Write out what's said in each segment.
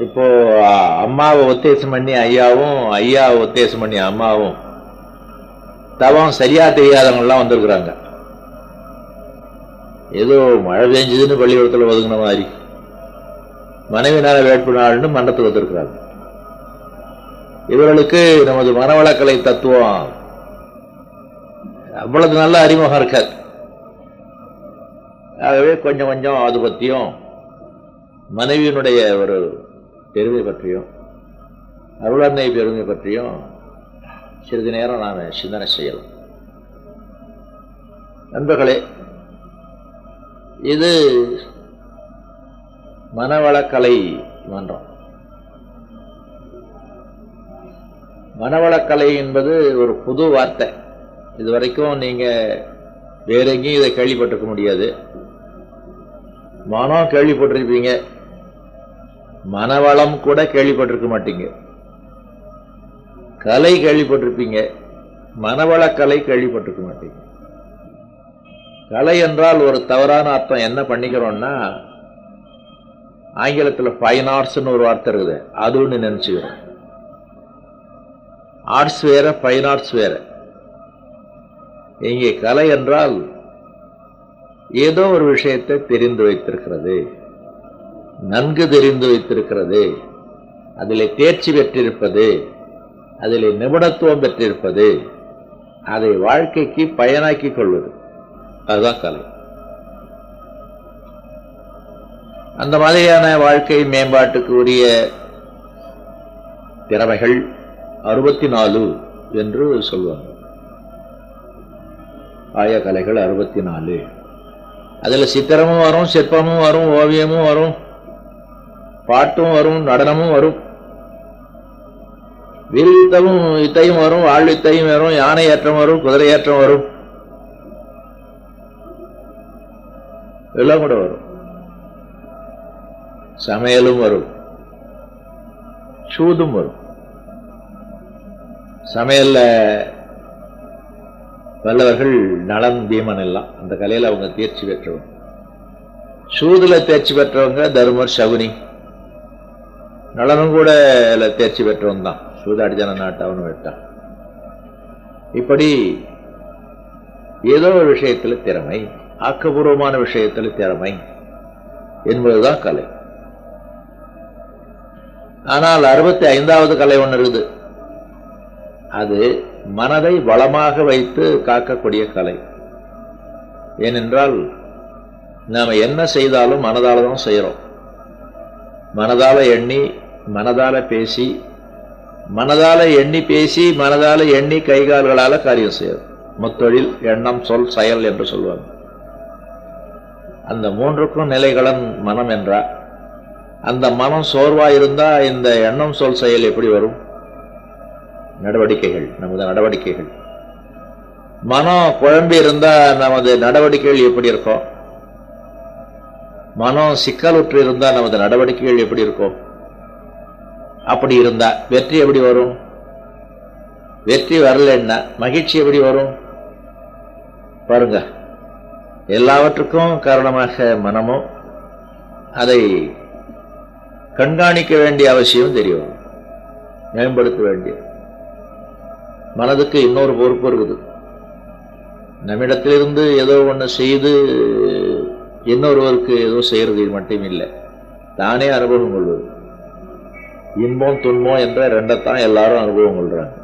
இப்போ அம்மாவை உத்தேசம் பண்ணி ஐயாவும், ஐயாவை உத்தேசம் பண்ணி அம்மாவும் தவம் சரியா தெரியாதவங்கெல்லாம் வந்திருக்கிறாங்க. ஏதோ மழை பெஞ்சதுன்னு பள்ளிக்கூடத்தில் ஒதுங்கின மாதிரி மனைவினால வேட்பு நாள்னு மண்டத்துக்கு வந்திருக்கிறாங்க. இவர்களுக்கு நமது மனவளக்கலை தத்துவம் அவ்வளவு நல்ல அறிமுகம் இருக்காது. ஆகவே கொஞ்சம் கொஞ்சம் அது பற்றியும் மனைவியினுடைய ஒரு பெருமை பற்றியும் அருளன்னை பெருமை பற்றியும் சிறிது நேரம் நாம் சிந்தனை செய்யலாம். நண்பர்களே, இது மனவளக்கலை மன்றம். மனவளக்கலை என்பது ஒரு புது வார்த்தை. இதுவரைக்கும் நீங்க வேற எங்கேயும் இதை கேள்விப்பட்டிருக்க முடியாது. மனம் கேள்விப்பட்டிருப்பீங்க, மனவளம் கூட கேள்விப்பட்டிருக்க மாட்டீங்க. கலை கேள்விப்பட்டிருப்பீங்க, மனவளக்கலை கேள்விப்பட்டிருக்க மாட்டீங்க. கலை என்றால் ஒரு தவறான அர்த்தம் என்ன பண்ணிக்கிறோம்னா, ஆங்கிலத்தில் ஃபைன் ஆர்ட்ஸ்ன்னு ஒரு வார்த்தை இருக்குது, அது ஒன்று நினைச்சுக்கிறோம். ஆர்ட்ஸ் வேற, ஃபைன் ஆர்ட்ஸ் வேற. இங்கே கலை என்றால் ஏதோ ஒரு விஷயத்தை தெரிந்து வைத்திருக்கிறது, நன்கு தெரிந்து வைத்திருக்கிறது, அதில் தேர்ச்சி பெற்றிருப்பது, அதில் நிபுணத்துவம் பெற்றிருப்பது, அதை வாழ்க்கைக்கு பயனாக்கி கொள்வது, அதுதான் கலை. அந்த மாதிரியான வாழ்க்கை மேம்பாட்டுக்கு உரிய திறமைகள் 64 என்று சொல்லுவாங்க. ஆயக்கலைகள் 64. அதில் சித்திரமும் வரும், சிற்பமும் வரும், ஓவியமும் வரும், பாட்டும் வரும், நடனமும் வரும், வில்வித்தமும் வித்தையும் வரும், வாழ்வித்தையும் வரும், யானை ஏற்றம் வரும், குதிரை ஏற்றம் வரும், எல்லாம் கூட வரும். சமையலும் வரும், சூதும் வரும். சமையல்ல வல்லவர்கள் நலன் தீமன் எல்லாம் அந்த கலையில் அவங்க தேர்ச்சி பெற்றவங்க. சூதுல தேர்ச்சி பெற்றவங்க தர்மர், சகுனி. நலனும் கூட தேர்ச்சி பெற்றவன் தான். சூதாடிஜன நாட்டவனு விட்டான். இப்படி ஏதோ ஒரு விஷயத்தில் திறமை, ஆக்கப்பூர்வமான விஷயத்தில் திறமை என்பதுதான் கலை. ஆனால் 65வது கலை ஒன்று இருக்குது. அது மனதை வளமாக வைத்து காக்கக்கூடிய கலை. ஏனென்றால் நாம் என்ன செய்தாலும் மனதால தான் செய்கிறோம். மனதால எண்ணி, மனதால பேசி, மனதால எண்ணி பேசி, மனதால எண்ணி கைகால்களால காரியம் செய்யறோம். முத்தொழில், எண்ணம், சொல், செயல் என்று சொல்லுவாங்க. அந்த மூன்றுக்கும் நிலைகளன் மனம் என்றால், அந்த மனம் சோர்வா இருந்தா இந்த எண்ணம், சொல், செயல் எப்படி வரும்? நடவடிக்கைகள், நமது நடவடிக்கைகள். மனம் குழம்பி இருந்தா நமது நடவடிக்கைகள் எப்படி இருக்கும்? மனம் சிக்கலுற்று இருந்தா நமது நடவடிக்கைகள் எப்படி இருக்கும்? அப்படி இருந்தா வெற்றி எப்படி வரும்? வெற்றி வரலன்னா மகிழ்ச்சி எப்படி வரும்? பாருங்க, எல்லாவற்றுக்கும் காரணமாக மனமும், அதை கண்காணிக்க வேண்டிய அவசியம் தெரியும், மேம்படுத்த வேண்டிய. மனதுக்கு இன்னொரு பொறுப்பு இருக்குது. நம்மிடத்திலிருந்து ஏதோ ஒன்று செய்து இன்னொருவருக்கு ஏதோ செய்யறது மட்டும் இல்லை, தானே அனுபவம் கொள்வது. இன்பம் துன்பம் என்ற ரெண்டைத்தான் எல்லாரும் அனுபவம் கொள்றாங்க.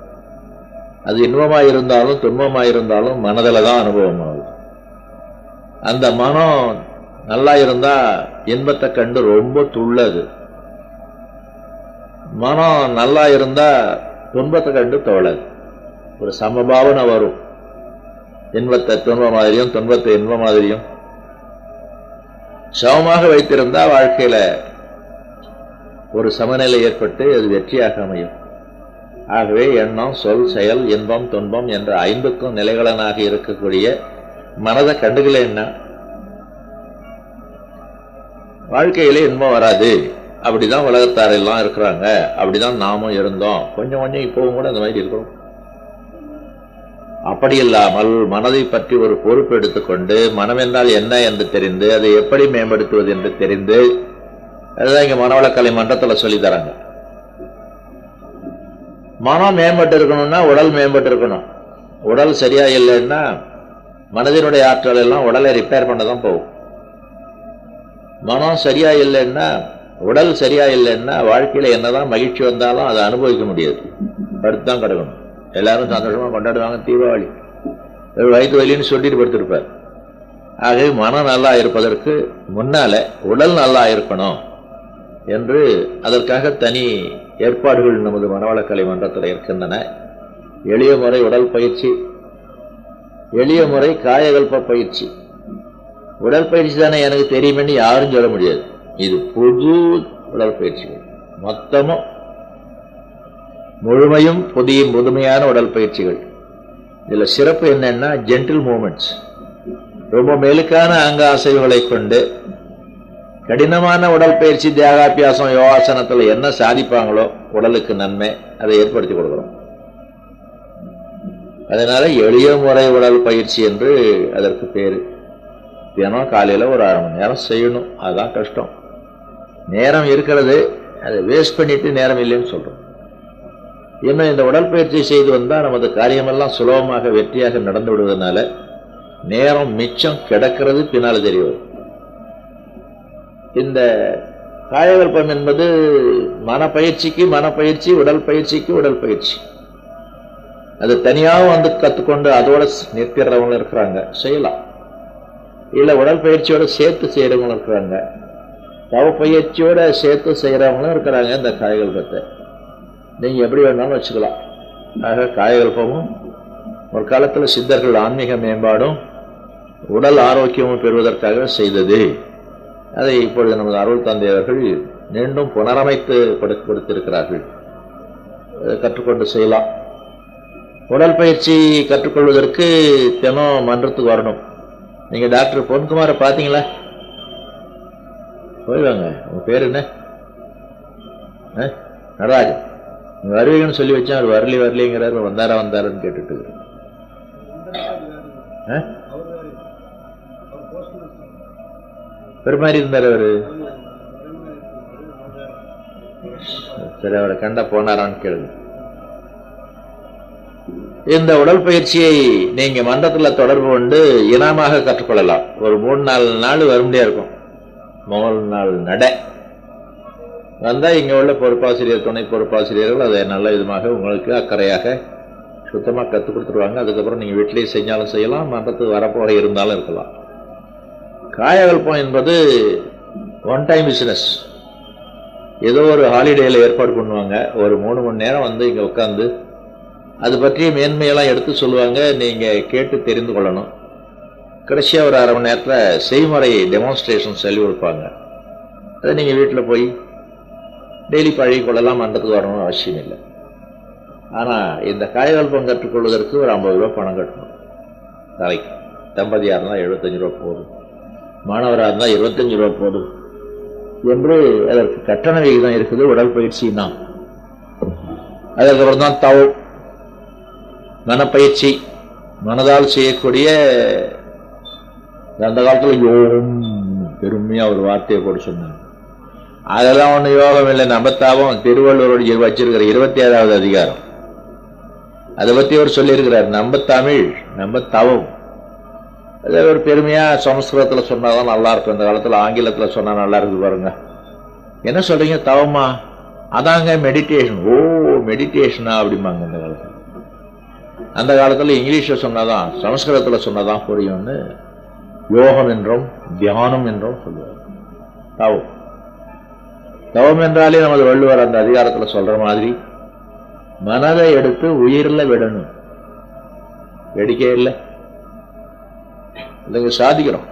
அது இன்பமாக இருந்தாலும் துன்பமாக இருந்தாலும் மனதில் தான் அனுபவம் ஆகுது. அந்த மனம் நல்லா இருந்தா இன்பத்தை கண்டு ரொம்ப துள்ளது. மனம் நல்லா இருந்தா துன்பத்தை கண்டு தோழது. ஒரு சமபாவனை வரும். இன்பத்தை துன்ப மாதிரியும், துன்பத்தை இன்ப மாதிரியும் சமமாக வைத்திருந்தா வாழ்க்கையில ஒரு சமநிலை ஏற்பட்டு அது வெற்றியாக அமையும். ஆகவே எண்ணம், சொல், செயல், இன்பம், துன்பம் என்ற 5க்கும் நிலைகளனாக இருக்கக்கூடிய மனதை கண்டுகளேன்னா வாழ்க்கையில இன்பம் வராது. அப்படிதான் உலகத்தாரெல்லாம் இருக்கிறாங்க, அப்படிதான் நாமும் இருந்தோம். கொஞ்சம் கொஞ்சம் இப்பவும் கூட அந்த மாதிரி இருக்கிறோம். அப்படி இல்லாமல் மனதை பற்றி ஒரு பொறுப்பு எடுத்துக்கொண்டு, மனம் என்றால் என்ன என்று தெரிந்து, அதை எப்படி மேம்படுத்துவது என்று தெரிந்து, அதுதான் இங்க மனவளக்கலை மன்றத்தில் சொல்லி தராங்க. மனம் மேம்பட்டு இருக்கணும்னா உடல் மேம்பட்டு இருக்கணும். உடல் சரியா இல்லைன்னா மனதினுடைய ஆற்றல் எல்லாம் உடலை ரிப்பேர் பண்ண தான் போகும். மனம் சரியா இல்லைன்னா, உடல் சரியா இல்லைன்னா வாழ்க்கையில என்னதான் மகிழ்ச்சி வந்தாலும் அதை அனுபவிக்க முடியாது. படுத்துதான் கிடக்கணும். எல்லாரும் சந்தோஷமா கொண்டாடுவாங்க தீபாவளி, வயிற்று வலின்னு சொல்லிட்டு படுத்திருப்பார். ஆகவே மனம் நல்லா இருப்பதற்கு முன்னால உடல் நல்லா இருக்கணும் என்று அதற்காக தனி ஏற்பாடுகள் நமது மனவளக்கலை மன்றத்தில் இருக்கின்றன. எளிய முறை உடல் பயிற்சி, எளிய முறை காயகல்ப பயிற்சி. உடற்பயிற்சி தானே எனக்கு தெரியுமென்னு யாரும் சொல்ல முடியாது. இது புது உடற்பயிற்சிகள், மொத்தமும் முழுமையும் புதுமையான உடற்பயிற்சிகள். இதுல சிறப்பு என்னன்னா ஜென்டில் மூமெண்ட்ஸ். ரொம்ப மெலுக்கான அங்க அசைவுகளை கொண்டு கடினமான உடற்பயிற்சி, தியாகாபியாசம், யோகாசனத்துல என்ன சாதிப்பாங்களோ உடலுக்கு நன்மை, அதை ஏற்படுத்தி கொடுக்கிறோம். அதனால எளிய முறை உடல் பயிற்சி என்று அதற்கு பேரு. தினம் காலையில ஒரு 1/2 மணி நேரம் செய்யணும். அதுதான் கஷ்டம். நேரம் இருக்கிறது, அதை வேஸ்ட் பண்ணிட்டு நேரம் இல்லைன்னு சொல்றோம். இன்னும் இந்த உடற்பயிற்சி செய்து வந்தா நமது காரியமெல்லாம் சுலபமாக வெற்றியாக நடந்து விடுவதனால நேரம் மிச்சம் கிடக்கிறது பின்னால தெரிய வரும். இந்த காயகல்பம் என்பது மனப்பயிற்சிக்கு மனப்பயிற்சி, உடல் பயிற்சிக்கு உடல் பயிற்சி. அது தனியாக வந்து கத்துக்கொண்டு அதோட நிற்கிறவங்க இருக்கிறாங்க, செய்யலாம். இல்ல உடல் பயிற்சியோட சேர்த்து செய்யறவங்களும் இருக்கிறாங்க, தவ பயிற்சியோட சேர்த்து செய்யறவங்களும் இருக்கிறாங்க. இந்த காயகல்பத்தை நீங்க எப்படி வேணாலும் வச்சுக்கலாம். ஆக காயகல்பமும் ஒரு காலத்துல சித்தர்கள் ஆன்மீக மேம்பாடும் உடல் ஆரோக்கியமும் பெறுவதற்காக செய்தது. அதை இப்பொழுது நமது அருள் தந்தையவர்கள் மீண்டும் புனரமைத்து கொடுத்திருக்கிறார்கள். கற்றுக்கொண்டு செய்யலாம். உடல் பயிற்சி கற்றுக்கொள்வதற்கு தினம் மன்றத்துக்கு வரணும். நீங்க டாக்டர் பொன்குமாரை பார்த்தீங்களா? போய்வாங்க. உங்க பேர் என்ன? நடராஜன். நீங்க வருவீங்கன்னு சொல்லி வச்சேன். அவர் வரலிங்கிறாரு. வந்தாரான்னு கேட்டுட்டு இருக்கிறேன். பெருமாறி இருந்தார் அவரு. சரி, அவரை கண்ட போனாரான்னு கேளுங்க. இந்த உடற்பயிற்சியை நீங்க மன்றத்தில் தொடர்பு கொண்டு இனமாக கற்றுக்கொள்ளலாம். ஒரு 3-4 நாள் வரும்படியா இருக்கும். முதல் நாள் நட வந்தா இங்க உள்ள பொறுப்பாசிரியர், துணை பொறுப்பாசிரியர்கள் அதை நல்ல விதமாக உங்களுக்கு அக்கறையாக சுத்தமா கற்றுக் கொடுத்துருவாங்க. அதுக்கப்புறம் நீங்க வீட்டிலேயே செஞ்சாலும் செய்யலாம், மன்றத்துக்கு வரப்போக இருந்தாலும் இருக்கலாம். காயகல்பம் என்பது ஒன் டைம் பிசினஸ். ஏதோ ஒரு ஹாலிடேல ஏற்பாடு பண்ணுவாங்க. ஒரு 3 மணி நேரம் வந்து இங்க உட்காந்து அது பற்றிய மேன்மையெல்லாம் எடுத்து சொல்லுவாங்க. நீங்க கேட்டு தெரிந்து கொள்ளணும். கடைசியா ஒரு 1/2 மணி நேரத்தில் செய்முறை டெமான்ஸ்ட்ரேஷன் சொல்லி கொடுப்பாங்க. அதை நீங்க வீட்டில் போய் டெய்லி பழகி கொள்ளலாம். மன்றத்துக்கு வரணும்னு அவசியம் இல்லை. ஆனா இந்த காயகல்பம் கற்றுக்கொள்வதற்கு ஒரு 50 ரூபா பணம் கட்டணும் தலைக்கு. தம்பதியாக இருந்தால் 75 ரூபா போதும், மாணவராக இருந்தால் 25 ரூபா போதும் என்று அதற்கு கட்டண விகிதம் இருக்குது. உடற்பயிற்சின்னா அதற்கப்புறம் தான் தவம், மனப்பயிற்சி, மனதால் செய்யக்கூடிய. அந்த காலத்துல யோகம் பெருமையா ஒரு வார்த்தையை போட்டு சொன்னாங்க. அதெல்லாம் ஒண்ணு யோகம் இல்லை. நம்ம தாவம் திருவள்ளுவரோடு வச்சிருக்கிற 27வது அதிகாரம், அதை பத்தி அவர் சொல்லியிருக்கிறார். நம்ம தமிழ், நம்ம தவம். அதே ஒரு பெருமையா சமஸ்கிருதத்துல சொன்னாதான் நல்லா இருக்கும். இந்த காலத்துல ஆங்கிலத்துல சொன்னா நல்லா இருக்குது பாருங்க. என்ன சொல்றீங்க தவமா? அதாங்க மெடிடேஷன். ஓ மெடிடேஷனா அப்படிம்பாங்க இந்த காலத்துல. அந்த காலத்துல இங்கிலீஷ்ல சொன்னாதான், சமஸ்கிருதத்துல சொன்னாதான் புரியும்னு யோகம் என்றும் தியானம் என்றும் சொல்லுவார். தவம், தவம் என்றாலே நமது வள்ளுவர் அந்த அதிகாரத்துல சொல்ற மாதிரி மனதை எடுத்து உயிரில் விடணும். வெடிக்கே இல்லை, இல்லைங்க சாதிக்கிறோம்.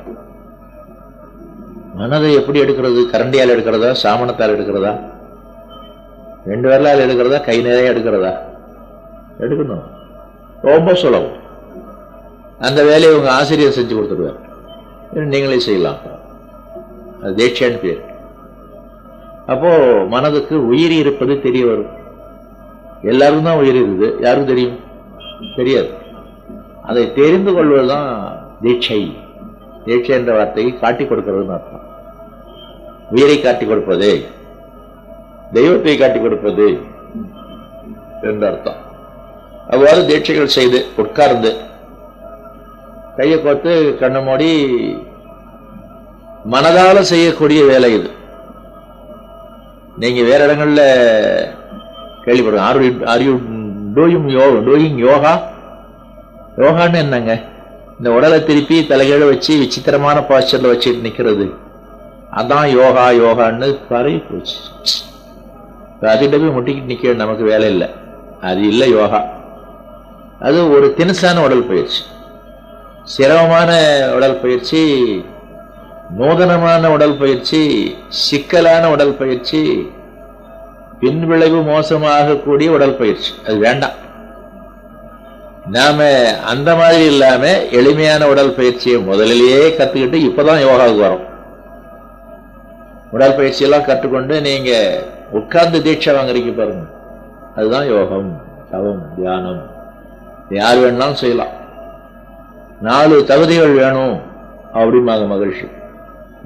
மனதை எப்படி எடுக்கிறது? கரண்டியால் எடுக்கிறதா, சாமணத்தால் எடுக்கிறதா, 2 விரலால் எடுக்கிறதா, கை நிறைய எடுக்கிறதா? எடுக்கணும். ரொம்ப சுலபம். அந்த வேலையை உங்க ஆசிரியர் செஞ்சு கொடுத்துருவார். நீங்களே செய்யலாம். அது தீட்சைன்னு பேர். அப்போ மனதுக்கு உயிர் இருப்பது தெரிய வரும். எல்லாருக்கும் தான் உயிர் இருக்குது, யாருக்கும் தெரியும்? தெரியாது. அதை தெரிந்து கொள்வதுதான் தீட்சை. தீட்சை என்ற வார்த்தையை காட்டி கொடுக்கிறதுன்னு அர்த்தம். உயிரை காட்டிக் கொடுப்பது, தெய்வத்தை காட்டிக் கொடுப்பது என்ற அர்த்தம். அவ்வாறு தீட்சைகள் செய்து உட்கார்ந்து கையை கோர்த்து கண்ணு மூடி மனதால செய்யக்கூடிய வேலை இது. நீங்க வேற இடங்கள்ல கேள்விப்படுங்க. Are you doing yoga? யோகான்னு என்னங்க? இந்த உடலை திருப்பி தலைகீழ வச்சு விசித்திரமான பாஸ்டர்ல வச்சுட்டு நிக்கிறது, அதான் யோகா. யோகான்னு பரவி போச்சு. அதுகிட்ட போய் முட்டிக்கிட்டு நிக்க நமக்கு வேலை இல்லை. அது இல்லை யோகா. அது ஒரு தினசான உடல் பயிற்சி, சிரமமான உடல் பயிற்சி, நூதனமான உடல் பயிற்சி, சிக்கலான உடல் பயிற்சி, பின்விளைவு மோசமாக கூடிய உடல் பயிற்சி. அது வேண்டாம். நாம அந்த மாதிரி இல்லாம எளிமையான உடல் பயிற்சியை முதலிலேயே கத்துக்கிட்டு இப்பதான் யோகாவுக்கு வரும். உடல் பயிற்சியெல்லாம் கற்றுக்கொண்டு நீங்க உட்கார்ந்து தீட்சை வாங்குறீங்க பாருங்க, அதுதான் யோகம், தவம், தியானம். யார் வேணாலும் செய்யலாம். 4 தகுதிகள் வேணும் அப்படிம்பாங்க மகிழ்ச்சி.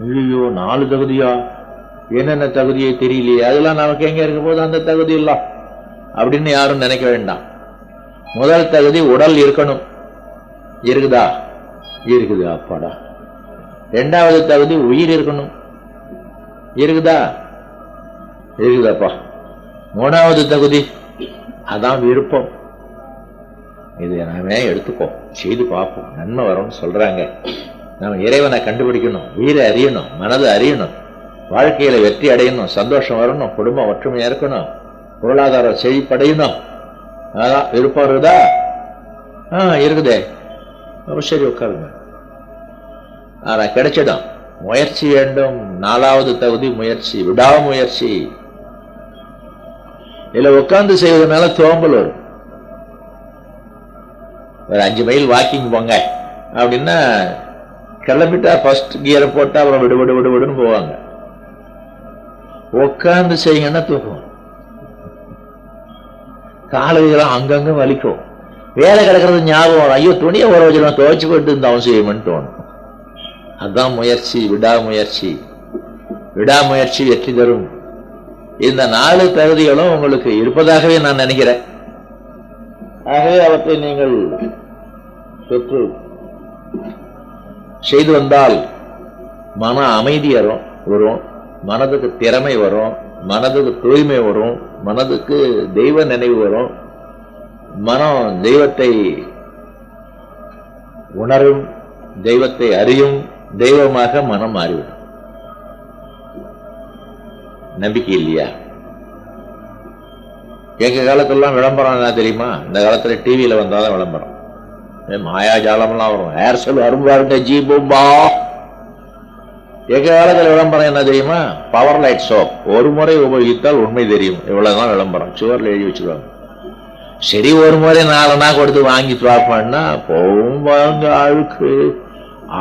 ஐயோ 4 தகுதியா? என்னென்ன தகுதியை தெரியலையே, அதெல்லாம் நமக்கு எங்க இருக்க போது அந்த தகுதி இல்ல அப்படின்னு யாரும் நினைக்க வேண்டாம். முதல் தகுதி உடல் இருக்கணும். இருக்குதா? இருக்குது, அப்பாடா. 2வது தகுதி உயிர் இருக்கணும். இருக்குதா? இருக்குதாப்பா. 3வது தகுதி அதான் விருப்பம். இது நாமே எடுத்துப்போம், செய்து பார்ப்போம், நன்மை வரும்னு சொல்றாங்க. நம்ம இறைவனை கண்டுபிடிக்கணும், உயிரை அறியணும், மனதை அறியணும், வாழ்க்கையில வெற்றி அடையணும், சந்தோஷம் வரணும், குடும்பம் ஒற்றுமையா இருக்கணும், பொருளாதாரம் செழிப்படையணும். அதான் விருப்பம் இருக்குதா? இருக்குதே. சரி, உட்காருங்க. ஆனா கிடைச்சிடும். முயற்சி வேண்டும். 4வது தகுதி முயற்சி, விடாமுயற்சி. இதுல உட்கார்ந்து செய்வதனால சோம்பல் வரும். ஒரு 5 மைல் வாக்கிங் போங்க அப்படின்னா கிளம்பிட்டா ஃபர்ஸ்ட் கியரை போட்டா அப்புறம் விடு விடு விடு விடுன்னு போவாங்க. உட்கார்ந்து செய்யுங்கன்னா தூக்கம், காலையெல்லாம் அங்கங்க வலிக்கும். வேலை கிடக்கிறது ஞாபகம் வரும். ஐயோ துணியை ஊற வச்சிருவோம், துவைச்சு போட்டு இந்த அவசியம்னு தோணும். அதுதான் முயற்சி, விடாமுயற்சி. விடாமுயற்சி வெற்றி தரும். இந்த 4 தகுதிகளும் உங்களுக்கு இருப்பதாகவே நான் நினைக்கிறேன். ஆகவே அவற்றை நீங்கள் பெற்று செய்து வந்தால் மன அமைதி வரும், மனதுக்கு திறமை வரும், மனதுக்கு தூய்மை வரும், மனதுக்கு தெய்வ நினைவு வரும், மனம் தெய்வத்தை உணரும், தெய்வத்தை அறியும், தெய்வமாக மனம் மாறிவிடும். நம்பிக்கை இல்லையா? எங்க காலத்திலாம் விளம்பரம் என்ன தெரியுமா? இந்த காலத்துல டிவியில வந்தாதான் விளம்பரம். மாயாஜாலம்லாம் வரும். ஏர்செல் அரும்பாருங்க, ஜி பூம்பா. எங்க காலத்துல விளம்பரம் என்ன தெரியுமா? பவர் லைட் சோப், ஒரு முறை உபயோகித்தால் உண்மை தெரியும். இவ்வளவுதான் விளம்பரம். சுவர்ல எழுதி வச்சிருவாங்க. சரி, ஒரு முறை 4 கொடுத்து வாங்கி பார்ப்பான்னா போகும் வாங்க அழுக்கு.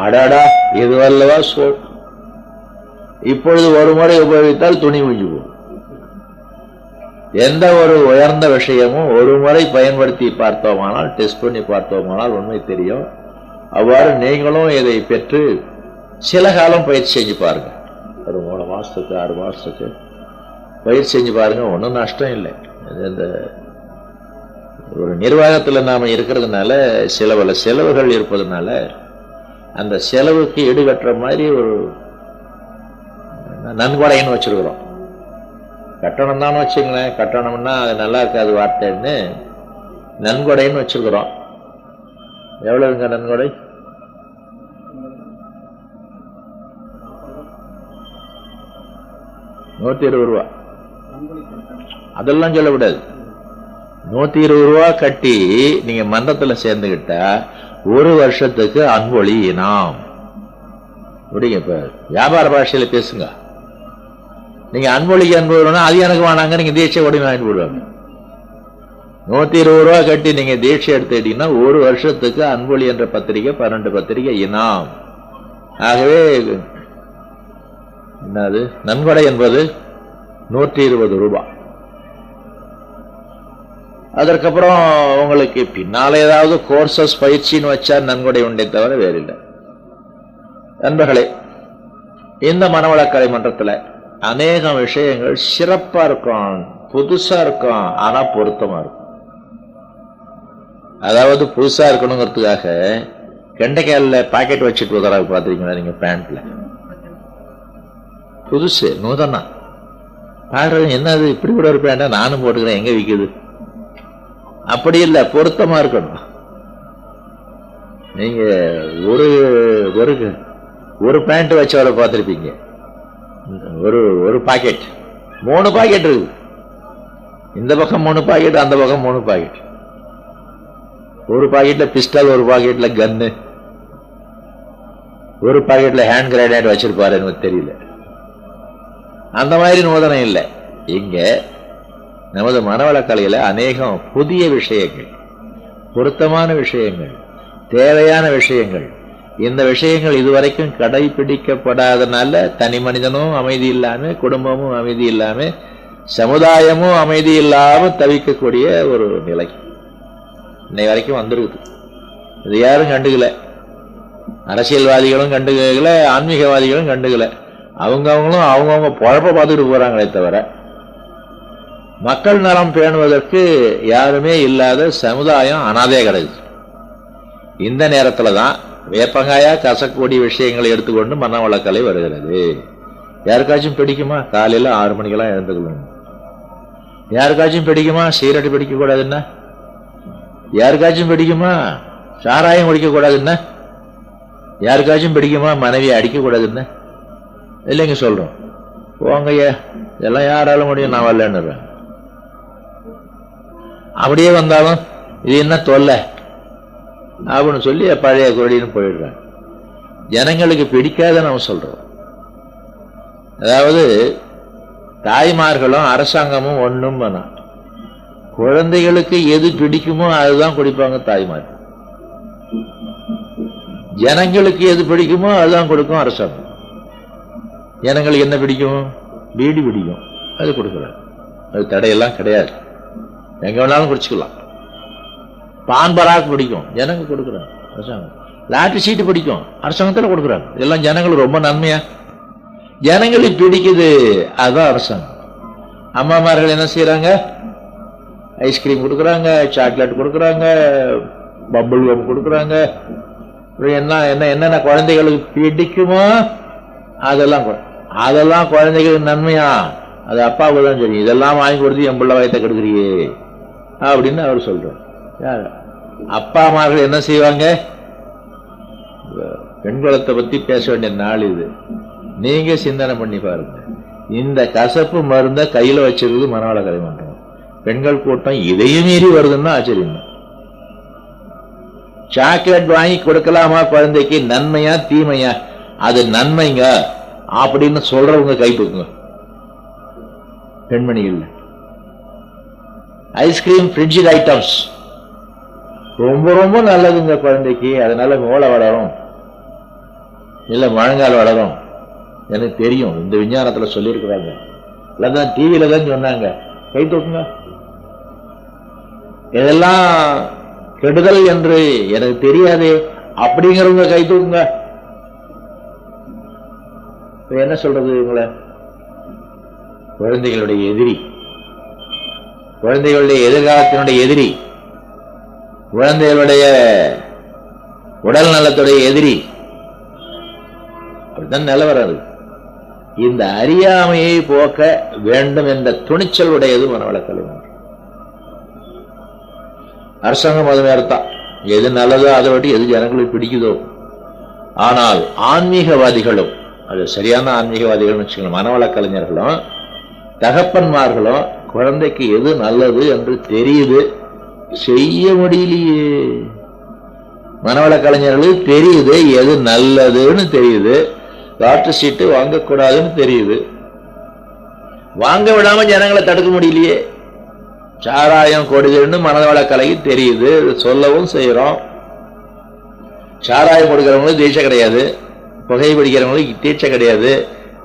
அடாடா, இது அல்லவா சோப். இப்பொழுது ஒரு முறை உபயோகித்தால் துணி முடிஞ்சு போகும். எந்த ஒரு உயர்ந்த விஷயமும் ஒரு முறை பயன்படுத்தி பார்த்தோமானால், டெஸ்ட் பண்ணி பார்த்தோமானால் உண்மை தெரியும். அவ்வாறு நீங்களும் இதை பெற்று சில காலம் பயிற்சி செஞ்சு பாருங்க. ஒரு 3 மாசத்துக்கு 6 மாசத்துக்கு பயிற்சி செஞ்சு பாருங்க. ஒன்றும் நஷ்டம் இல்லை. இந்த ஒரு நிர்வாகத்தில் நாம இருக்கிறதுனால சில செலவுகள் இருப்பதுனால அந்த செலவுக்கு ஈடுகட்டுற மாதிரி ஒரு நன்கொடைன்னு வச்சிருக்கிறோம். கட்டணம் தான் வச்சுங்களேன். கட்டணம்னா அது நல்லா இருக்காது வார்த்தைன்னு நன்கொடைன்னு வச்சிருக்கிறோம். எவ்வளவுங்க நன்கொடை? 120 ரூபா. அதெல்லாம் சொல்லக்கூடாது. 120 ரூபா கட்டி நீங்க மன்றத்துல சேர்ந்துகிட்டா 1 வருஷத்துக்கு அன்பொழி இனாம். அப்படிங்க. இப்ப வியாபார பாஷையில பேசுங்க. நீங்க அன்பொழிக்கு அன்புனா அது எனக்கு வேணாங்க, நீங்க தீட்சை உடனே வாங்கி போடுவாங்க. 120 ரூபா கட்டி நீங்க தீட்சை எடுத்துக்கிட்டீங்கன்னா 1 வருஷத்துக்கு அன்பொழி என்ற பத்திரிகை 12 பத்திரிகை இனாம். ஆகவே என்னது நன்கொடை என்பது 120 ரூபாய். அதற்கப்புறம் உங்களுக்கு பின்னால ஏதாவது கோர்சஸ் பயிற்சின்னு வச்சா நன்கொடை உண்டே தவிர வேறில்லை. நண்பர்களே, இந்த மனவளக்கலை மன்றத்தில் அநேக விஷயங்கள் சிறப்பா இருக்கும், புதுசா இருக்கும், ஆனா பொருத்தமா இருக்கும். அதாவது புதுசா இருக்கணுங்கிறதுக்காக கெண்டைக்கால பாக்கெட் வச்சுட்டு உதறாங்க, பாத்துருக்கீங்களா நீங்க? பேண்ட்ல புதுசு நூதனா பாக்குறது, என்னது இப்படி கூட ஒரு பேண்டா நானும் போட்டுக்கிறேன், எங்க விக்குது? அப்படி இல்லை, பொருத்தமா இருக்கணும். நீங்க ஒரு ஒரு பேண்ட் வச்சவரை பார்த்திருப்பீங்க, ஒரு பாக்கெட் 3 பாக்கெட் இருக்கு. இந்த பக்கம் 3 பாக்கெட், அந்த பக்கம் 3 பாக்கெட். ஒரு பாக்கெட்ல பிஸ்டல், ஒரு பாக்கெட்ல கன்னு, ஒரு பாக்கெட்ல ஹேண்ட் கிரைனேட் வச்சிருப்பாரு, எனக்கு தெரியல. அந்த மாதிரி நூதனம் இல்லை. இங்க நமது மனவளக்கலையில அநேகம் புதிய விஷயங்கள், பொருத்தமான விஷயங்கள், தேவையான விஷயங்கள். இந்த விஷயங்கள் இதுவரைக்கும் கடைபிடிக்கப்படாதனால தனி மனிதனும் அமைதி இல்லாம, குடும்பமும் அமைதி இல்லாம, சமுதாயமும் அமைதி இல்லாம தவிக்கக்கூடிய ஒரு நிலை இன்னை வரைக்கும் வந்துருக்குது. இது யாரும் கண்டுக்கல, அரசியல்வாதிகளும் கண்டுக்கல, ஆன்மீகவாதிகளும் கண்டுக்கல. அவங்கவுங்களும் அவங்கவுங்க பொழப்ப பார்த்துட்டு போறாங்களே தவிர மக்கள் நலம் பேணுவதற்கு யாருமே இல்லாத சமுதாயம் அனாதே கிடையாது. இந்த நேரத்துல தான் வேப்பங்காயா கசக்கூடிய விஷயங்களை எடுத்துக்கொண்டு மனவளக்கலை வருகிறது. யாருக்காச்சும் பிடிக்குமா காலையில 6 மணிக்கெல்லாம் எழுந்துக்கணும்? யாருக்காச்சும் பிடிக்குமா சிகரெட் பிடிக்க கூடாதுன்னா? யாருக்காச்சும் பிடிக்குமா சாராயம் குடிக்க கூடாதுன்னா? யாருக்காச்சும் பிடிக்குமா மனைவியை அடிக்க கூடாதுன்னா? இல்லைங்க சொல்றோம், போங்கய்யா, இதெல்லாம் யாராலும் முடியும், நான் வரலன்னு. அப்படியே வந்தாலும் இது என்ன தொல்லை அப்படின்னு சொல்லி பழைய குரடின்னு போயிடுறாங்க. ஜனங்களுக்கு பிடிக்காத நம்ம சொல்றோம். அதாவது தாய்மார்களும் அரசாங்கமும் ஒண்ணும் வேணாம், குழந்தைகளுக்கு எது பிடிக்குமோ அதுதான் குடிப்பாங்க தாய்மார். ஜனங்களுக்கு எது பிடிக்குமோ அதுதான் கொடுக்கும் அரசாங்கம். ஜனங்களுக்கு என்ன பிடிக்கும்? பீடி பிடிக்கும், அது கொடுக்குறாங்க. அது தடையெல்லாம் கிடையாது, எங்க வேணாலும் குடிச்சுக்கலாம். பான் பராக் பிடிக்கும், ஜனங்க கொடுக்குறாங்க அரசாங்கம். லாட்டரி சீட்டு பிடிக்கும், அரசாங்கத்தில் கொடுக்குறாங்க. இதெல்லாம் ஜனங்களுக்கு ரொம்ப நன்மையா, ஜனங்களுக்கு பிடிக்குது, அதுதான் அரசாங்கம். அம்மாமார்கள் என்ன செய்யறாங்க? ஐஸ்கிரீம் கொடுக்குறாங்க, சாக்லேட் கொடுக்குறாங்க, பம்பிள் கம் கொடுக்குறாங்க. என்னென்ன குழந்தைகளுக்கு பிடிக்குமோ அதெல்லாம் குழந்தைகளுக்கு நன்மையா, அது அப்பாவுக்கு தான் தெரியும். இதெல்லாம் வாங்கி கொடுத்து என் பிள்ளை வயத்தை கெடுக்கிறியே அப்படின்னு அவர் சொல்றார். யார்? அப்பா அம்மார்கள் என்ன செய்வாங்க? பெண்குலத்தை பத்தி பேச வேண்டிய நாள் இது. நீங்க சிந்தனை பண்ணி பாருங்க. இந்த கசப்பு மருந்த கையில வச்சிருக்கு மனவளக்கலை மன்றம். பெண்கள் கூட்டம் இதையும் மீறி வருதுன்னா ஆச்சரியம். சாக்லேட் வாங்கி கொடுக்கலாமா குழந்தைக்கு? நன்மையா தீமையா? அது நன்மைங்க அப்படின்னு சொல்றவங்க கை தூக்குங்க. பெண்மணிகள் ஐஸ்கிரீம், ஃப்ரிட்ஜ் ஐட்டம்ஸ் ரொம்ப ரொம்ப நல்லதுங்க குழந்தைக்கு, அதனால மூளை வளரும், இல்ல முழங்கால் வளரும். எனக்கு தெரியும், இந்த விஞ்ஞானத்துல சொல்லியிருக்கிறாங்க, இல்லதான் டிவியில தான் சொன்னாங்க. கை தூக்குங்க. இதெல்லாம் கெடுதல் என்று எனக்கு தெரியாதே அப்படிங்கிறவங்க கை தூக்குங்க. என்ன சொல்றது இவங்களை? குழந்தைகளுடைய எதிரி, குழந்தைகளுடைய எதிர்காலத்தினுடைய எதிரி, குழந்தைகளுடைய உடல் நலத்துடைய எதிரி, அப்படித்தான் நிலவரம். இந்த அறியாமையை போக்க வேண்டும் என்ற துணிச்சல் உடையது மனவளக்கலை. அரசாங்கம் அது நேரத்தான் எது நல்லதோ அதை விட்டு எது ஜனங்களுக்கு பிடிக்குதோ. ஆனால் ஆன்மீகவாதிகளும், அது சரியான ஆன்மீகவாதிகள் வச்சுக்கணும், மனவளக்கலைஞர்களும் தகப்பன்மார்களும் குழந்தைக்கு எது நல்லது என்று தெரியுது, செய்ய முடியலையே. மனவளக்கலைஞர்களுக்கு தெரியுது எது நல்லதுன்னு தெரியுது, டாக்டர் சீட்டு வாங்கக்கூடாதுன்னு தெரியுது, வாங்க விடாம ஜனங்களை தடுக்க முடியலையே. சாராயம் கொடுதுன்னு மனவளக்கலைக்கு தெரியுது, சொல்லவும் செய்யறோம். சாராயம் கொடுக்கிறவங்களுக்கு தீட்சை கிடையாது, புகை பிடிக்கிறவங்களுக்கு தீட்சை கிடையாது,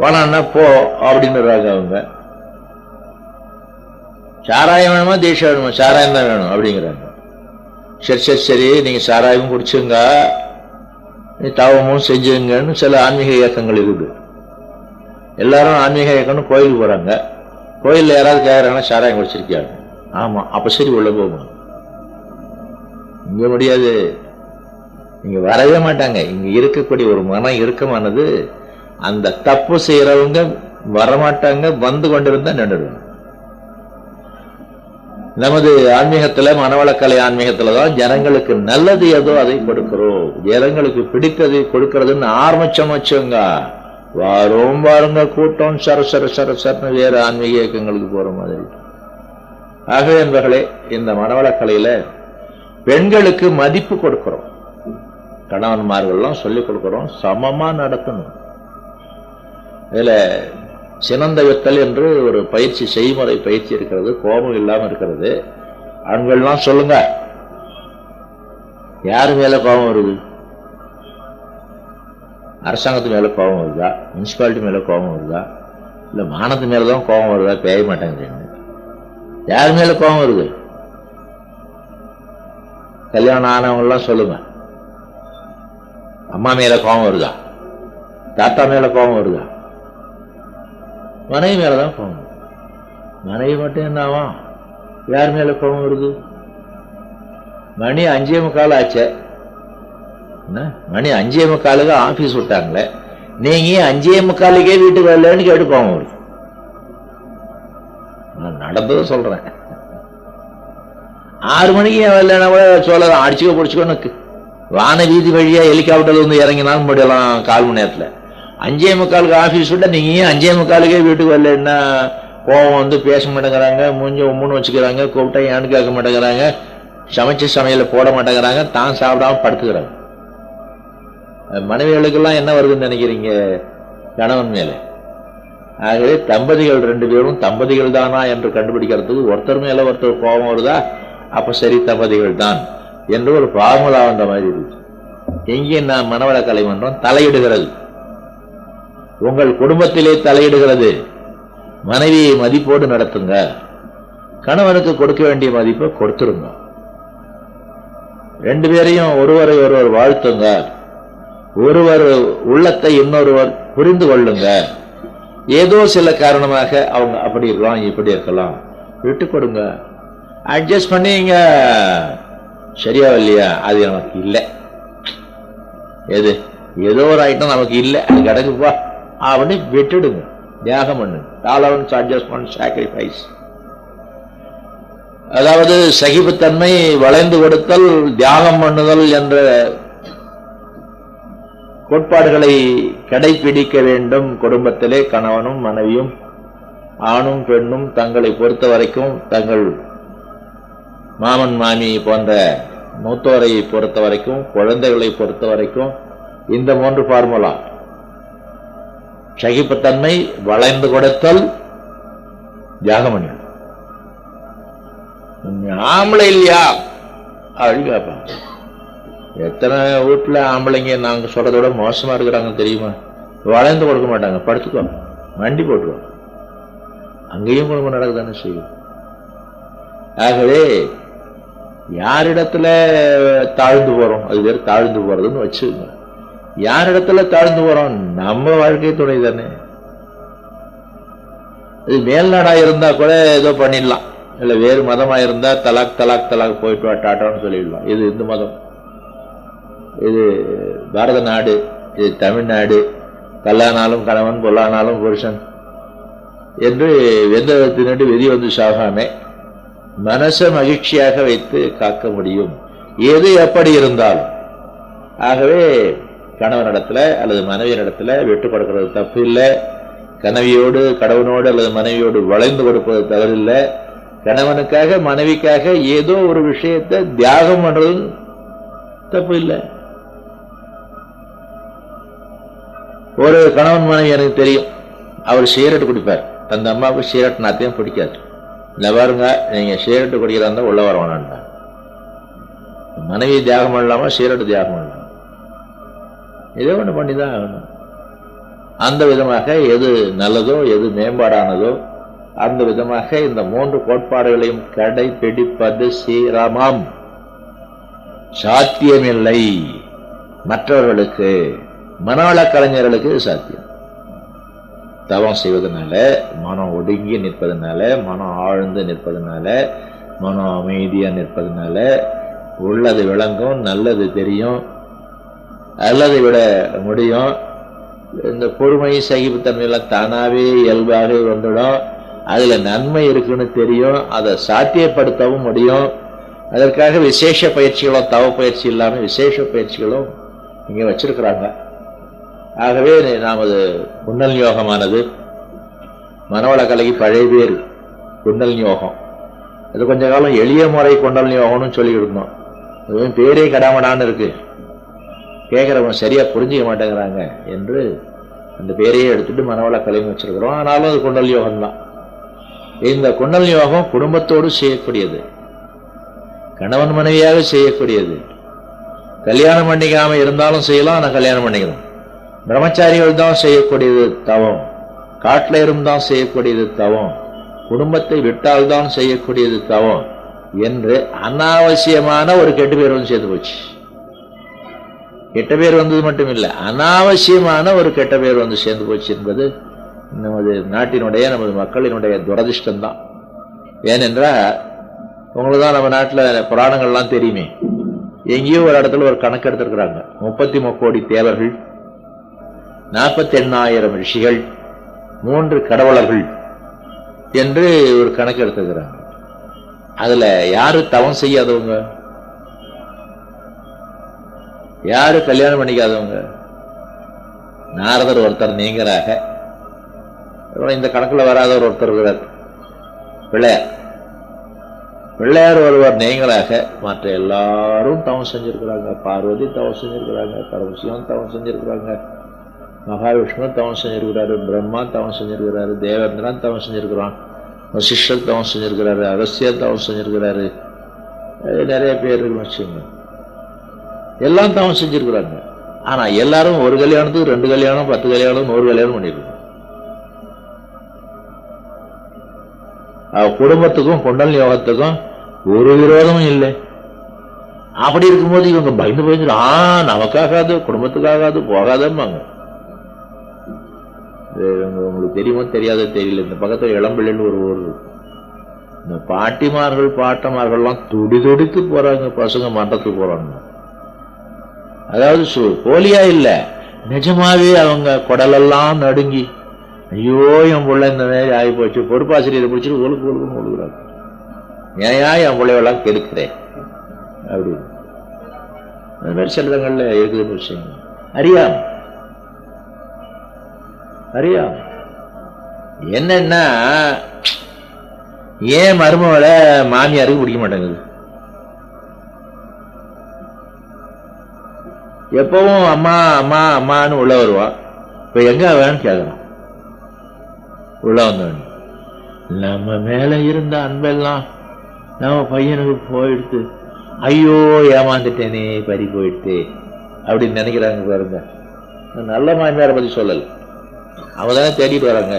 வேணான்னா போ அப்படின்னு அவங்க. சாராயம் வேணுமா தீட்சை வேணுமா? சாராயம் தான் வேணும் அப்படிங்கிறாங்க. சரி சரி சரி, நீங்க சாராயமும் குடிச்சுங்க, தவமும் செஞ்சுங்கன்னு சில ஆன்மீக இயக்கங்கள் இருக்குது. எல்லாரும் ஆன்மீக இயக்கம்னு கோயிலுக்கு போறாங்க. கோயிலில் யாராவது கேட்கறாங்கன்னா சாராயம் குடிச்சிருக்கியாங்க. ஆமா, அப்ப சரி உள்ள போகணும். இங்க முடியாது, இங்க வரவே மாட்டாங்க. இங்க இருக்கக்கூடிய ஒரு மன இறுக்கமானது அந்த தப்பு செய்யறவங்க வரமாட்டாங்க, வந்து கொண்டிருந்தா நின்றுடுவாங்க. நமது ஆன்மீகத்துல, மனவளக்கலை ஆன்மீகத்துலதான் ஜனங்களுக்கு நல்லது ஏதோ அதை கொடுக்கிறோம், ஜனங்களுக்கு பிடித்ததை கொடுக்கறதுன்னு ஆரம்பிச்சோம் வச்சுங்க, வாரம் பாருங்க கூட்டம் சர சர சர சரன்னு வேற ஆன்மீக இயக்கங்களுக்கு போற மாதிரி. ஆகவே என்பர்களே, இந்த மனவளக்கலையில பெண்களுக்கு மதிப்பு கொடுக்கிறோம், கணவன்மார்கள்லாம் சொல்லிக் கொடுக்கிறோம், சமமா நடத்தணும். இதுல சினந்த வித்தல் என்று ஒரு பயிற்சி, செய்முறை பயிற்சி இருக்கிறது, கோபம் இல்லாம இருக்கிறது. ஆண்கள்லாம் சொல்லுங்க, யாரு மேல கோபம் வருது? அரசாங்கத்து மேல கோபம் வருதா? முனிசிபாலிட்டி மேல கோபம் வருதா? இல்ல மானத்து மேலதான் கோபம் வருதா? பேய மாட்டாங்க. யாரு மேல கோபம் வருது? கல்யாணம் ஆனவங்க எல்லாம் சொல்லுங்க, அம்மா மேல கோபம் வருதா? தாத்தா மேல கோபம் வருதா? மனைவி மேலதான் கோபம். மனைவி மட்டும் என்ன ஆகும்? யார் மேல கோபம் வருது? மணி 5:45 ஆச்சே, மணி 5:45 ஆபீஸ் விட்டாங்களே, நீங்க 5:45 வீட்டுக்கு வரலன்னு கேட்டு கோபம் வருது. நான் நடந்ததை சொல்றேன். 6 மணிக்கு வரலன்னா கூட சொல்லலாம், அடிச்சுக்கோ பிடிச்சுக்கோன்னு வான வீதி வழியா ஹெலிகாப்டர் வந்து இறங்கினாலும் முடியலாம் 1/4 மணி நேரத்துல. 5:45 ஆபீஸ் விட்டா நீங்க 5:45 வீட்டுக்கு வரலன்னா கோவம் வந்து பேச மாட்டேங்கிறாங்க, மூஞ்சி உம்முன்னு வச்சுக்கிறாங்க, கூப்பிட்டா ஏன்னு கேட்க மாட்டேங்கிறாங்க, சமைச்ச சமையல போட மாட்டேங்கிறாங்க, தான் சாப்பிடாம படுத்துக்கிறாங்க. மனைவிகளுக்கெல்லாம் என்ன வருதுன்னு நினைக்கிறீங்க? கணவன் மேல. ஆகவே தம்பதிகள் 2 பேரும் தம்பதிகள் தானா என்று கண்டுபிடிக்கிறதுக்கு ஒருத்தர் மேல ஒருத்தர் கோபம் வருதா, அப்ப சரி தம்பதிகள் தான் என்று ஒரு ஃபார்முலா வந்த மாதிரி இருக்கு. எங்கே நான் மனவளக்கலை மன்றம் தலையிடுகிறது, உங்கள் குடும்பத்திலே தலையிடுகிறது. மனைவியை மதிப்போடு நடத்துங்க, கணவனுக்கு கொடுக்க வேண்டிய மதிப்பை கொடுத்துருங்க, 2 பேரையும் ஒருவரை ஒருவர் வாழ்த்துங்க, ஒருவர் உள்ளத்தை இன்னொருவர் புரிந்து கொள்ளுங்க. ஏதோ சில காரணமாக அவங்க அப்படி இருக்கலாம், இப்படி இருக்கலாம், விட்டு கொடுங்க, அட்ஜஸ்ட் பண்ணி இங்க சரியா இல்லையா, அது நமக்கு இல்லை, எது ஏதோ ஒரு ஐட்டம் நமக்கு இல்லை, அது கிடக்குப்பா அப்படி விட்டுடுங்க, தியாகம் பண்ணு, டாலரன்ஸ், அட்ஜஸ்ட்மெண்ட், சாக்ரிஃபைஸ். அதாவது சகிப்புத்தன்மை, வளைந்து கொடுத்தல், தியாகம் பண்ணுதல் என்ற கோட்பாடுகளை கடைபிடிக்க வேண்டும். குடும்பத்திலே கணவனும் மனைவியும், ஆணும் பெண்ணும் தங்களை பொறுத்த வரைக்கும், தங்கள் மாமன் மாமி போன்ற மூத்தோரை பொறுத்த வரைக்கும், குழந்தைகளை பொறுத்த வரைக்கும் இந்த 3 ஃபார்முலா: சகிப்புத்தன்மை, வளைந்து கொடுத்தல், தியாகம் பண்ண. ஆம்பளை இல்லையா அப்படின்னு கேட்பாங்க. எத்தனை வீட்டுல ஆம்பளைங்க நாங்க சொல்றதோட மோசமா இருக்கிறாங்க தெரியுமா? வளைந்து கொடுக்க மாட்டாங்க, படுத்துக்கோ, வண்டி போட்டுருவோம், அங்கேயும் குடும்பம் நடக்குதானே செய்யும். ஆகவே யாரிடத்துல தாழ்ந்து போறோம், அது வேறு தாழ்ந்து போறதுன்னு வச்சுங்க. யாரிடத்துல தாழ்ந்து போறோம்? நம்ம வாழ்க்கை துணை தானே. இது மேல்நாடா இருந்தா கூட ஏதோ பண்ணிடலாம், இல்ல வேறு மதமா இருந்தா தலாக் தலாக் தலாக் போயிட்டு வா டாட்டான்னு சொல்லிடலாம். இது இந்து மதம், இது பாரத நாடு, இது தமிழ்நாடு, கல்லானாலும் கணவன், பொல்லானாலும் புருஷன் என்று வெந்தத்தினட்டு விதி வந்து சாகாமே மனசை மகிழ்ச்சியாக வைத்து காக்க முடியும், எது எப்படி இருந்தாலும். ஆகவே கணவனிடத்துல அல்லது மனைவியிடத்துல விட்டு கொடுக்கிறது தப்பு இல்லை. கணவியோடு, கடவுனோடு அல்லது மனைவியோடு வளைந்து கொடுப்பது தவறில்லை. கணவனுக்காக மனைவிக்காக ஏதோ ஒரு விஷயத்தை தியாகம் பண்றது தப்பு இல்லை. ஒரு கணவன் மனைவி எனக்கு தெரியும், அவர் சிகரெட் குடிப்பார், அந்த அம்மாவுக்கு சிகரெட் நாத்தையும் பிடிக்காது. இல்லை பாருங்க, நீங்க சிகரெட்டு குடிக்கிறா இருந்தா உள்ள வர வேணாண்டா, மனைவி தியாகம் பண்ணலாமா, சிகரெட்டு தியாகம் பண்ணலாம், ஏதோ ஒன்று பண்ணிதான் ஆகணும். அந்த விதமாக எது நல்லதோ, எது மேம்பாடானதோ அந்த விதமாக இந்த 3 கோட்பாடுகளையும் கடைபிடிப்பது சீரமம், சாத்தியமில்லை. மற்றவர்களுக்கு, மனவள கலைஞர்களுக்கு சாத்தியம். தவம் செய்வதனால, மனம் ஒடுங்கி நிற்பதனால, மனம் ஆழ்ந்து நிற்பதனால, மனம் அமைதியா நிற்பதனால உள்ளது விளங்கும், நல்லது தெரியும், அல்லதை விட முடியும். இந்த பொறுமை சகிப்புத்தன்மையெல்லாம் தானாவே இயல்பாக வந்துடும். அதுல நன்மை இருக்குன்னு தெரியும், அதை சாத்தியப்படுத்தவும் முடியும். அதற்காக விசேஷ பயிற்சிகளும், தவ பயிற்சி இல்லாம விசேஷ பயிற்சிகளும் இங்க வச்சிருக்கிறாங்க. ஆகவே நமது குண்டல் யோகமானது, மனவள கலைக்கு பழைய பேர் குண்டல் யோகம். அது கொஞ்ச காலம் எளிய முறை குண்டல் யோகம்னு சொல்லி இருந்தோம். அதுவும் பேரே கடாமடான்னு இருக்கு, கேட்கறவங்க சரியா புரிஞ்சிக்க மாட்டேங்கிறாங்க என்று அந்த பேரையே எடுத்துட்டு மனவள கலைன்னு வச்சிருக்கிறோம். ஆனாலும் அது குண்டல் யோகம் தான். இந்த குண்டல் யோகம் குடும்பத்தோடு செய்யக்கூடியது, கணவன் மனைவியாக செய்யக்கூடியது. கல்யாணம் பண்ணிக்காம இருந்தாலும் செய்யலாம், ஆனால் கல்யாணம் பண்ணிக்கணும். பிரம்மச்சாரிகள் தான் செய்யக்கூடியது தவம், காட்டில இருந்தால் செய்யக்கூடியது தவம், குடும்பத்தை விட்டால் தான் செய்யக்கூடியது தவம் என்று அனாவசியமான ஒரு கெட்ட பேர் வந்து சேர்த்து போச்சு. கெட்ட பேர் வந்தது மட்டும் இல்லை, அனாவசியமான ஒரு கெட்ட பேர் வந்து சேர்ந்து போச்சு என்பது நமது நாட்டினுடைய, நமது மக்களினுடைய துரதிர்ஷ்டம்தான். ஏனென்றால் உங்களுக்கு தான் நம்ம நாட்டில் புராணங்கள்லாம் தெரியுமே. எங்கேயோ ஒரு இடத்துல ஒரு கணக்கு எடுத்திருக்கிறாங்க. 33 கோடி தேவர்கள், 48,000 ரிஷிகள், 3 கடவுளர்கள் என்று ஒரு கணக்கு எடுத்துக்கிறாங்க. அதுல யாரு தவம் செய்யாதவங்க, யாரு கல்யாணம் பண்ணிக்காதவங்க? நாரதர் ஒருத்தர் நீங்கராக, இந்த கணக்குல வராத ஒருத்தர் இருக்கிறார் பிள்ளையார். பிள்ளையார் ஒருவர் நீங்களாக, மற்ற எல்லாரும் தவம் செஞ்சிருக்கிறாங்க. பார்வதி தவம் செஞ்சிருக்கிறாங்க, பரமசிவன் தவம் செஞ்சிருக்கிறாங்க, மகாவிஷ்ணு தவம் செஞ்சிருக்கிறாரு, பிரம்மா தவம் செஞ்சிருக்கிறாரு, தேவேந்திரன் தவம் செஞ்சிருக்கிறான், வசிஷ்டர் தவம் செஞ்சிருக்கிறாரு, அகஸ்தியர் தவம் செஞ்சிருக்கிறாரு, நிறைய பேர் இருக்குன்னு வச்சுங்க. எல்லாம் தவம் செஞ்சிருக்கிறாங்க. ஆனா எல்லாரும் ஒரு கல்யாணத்துக்கு 2 கல்யாணம், 10 கல்யாணம், 100 கல்யாணம் பண்ணிருக்காங்க. குடும்பத்துக்கும் குண்டல் யோகத்துக்கும் ஒரு விரோதமும் இல்லை. அப்படி இருக்கும்போது இவங்க பயந்து பயந்து நமக்காகாது, குடும்பத்துக்காகாது, போகாதம்பாங்க. உங்களுக்கு தெரியுமோ தெரியாத தெரியல, இந்த பக்கத்துல இளம்பிள்ளைன்னு ஒரு ஊர் இருக்கு. இந்த பாட்டிமார்கள் பாட்டமார்கள்லாம் துடி துடித்து போறாங்க, பசங்க மண்டத்துக்கு போறாங்க. அதாவது போலியா இல்ல, நிஜமாவே அவங்க குடலெல்லாம் நடுங்கி, ஐயோ என் பிள்ளை இந்த மாதிரி ஆகி போச்சு, பொறுப்பாசிரியரை பிடிச்சிட்டு ஒழுக்கு ஒழுக்குன்னு ஒழுகுறாங்க. ஏயா என் பிள்ளைவெல்லாம் கெடுக்கிறேன் அப்படின்னு. அது மாதிரி சில இடங்கள்ல இருக்குதுன்னு விஷயம். அறியாம என்னன்னா, ஏன் மருமகளை மாமியாருக்கு பிடிக்க மாட்டேங்குது? எப்பவும் அம்மா அம்மா அம்மான்னு உள்ள வருவா. இப்ப எங்க வேணும்னு கேட்கறான். உள்ள வந்தவன் நம்ம மேல இருந்த அன்பெல்லாம் நம்ம பையனுக்கு போயிடுத்து, ஐயோ ஏமாந்துட்டேனே, பறி போயிடுத்து அப்படின்னு நினைக்கிறாங்க பாருங்க. நல்ல மாமியாரை பத்தி சொல்லல, அவதானே தேடிட்டு வராங்க.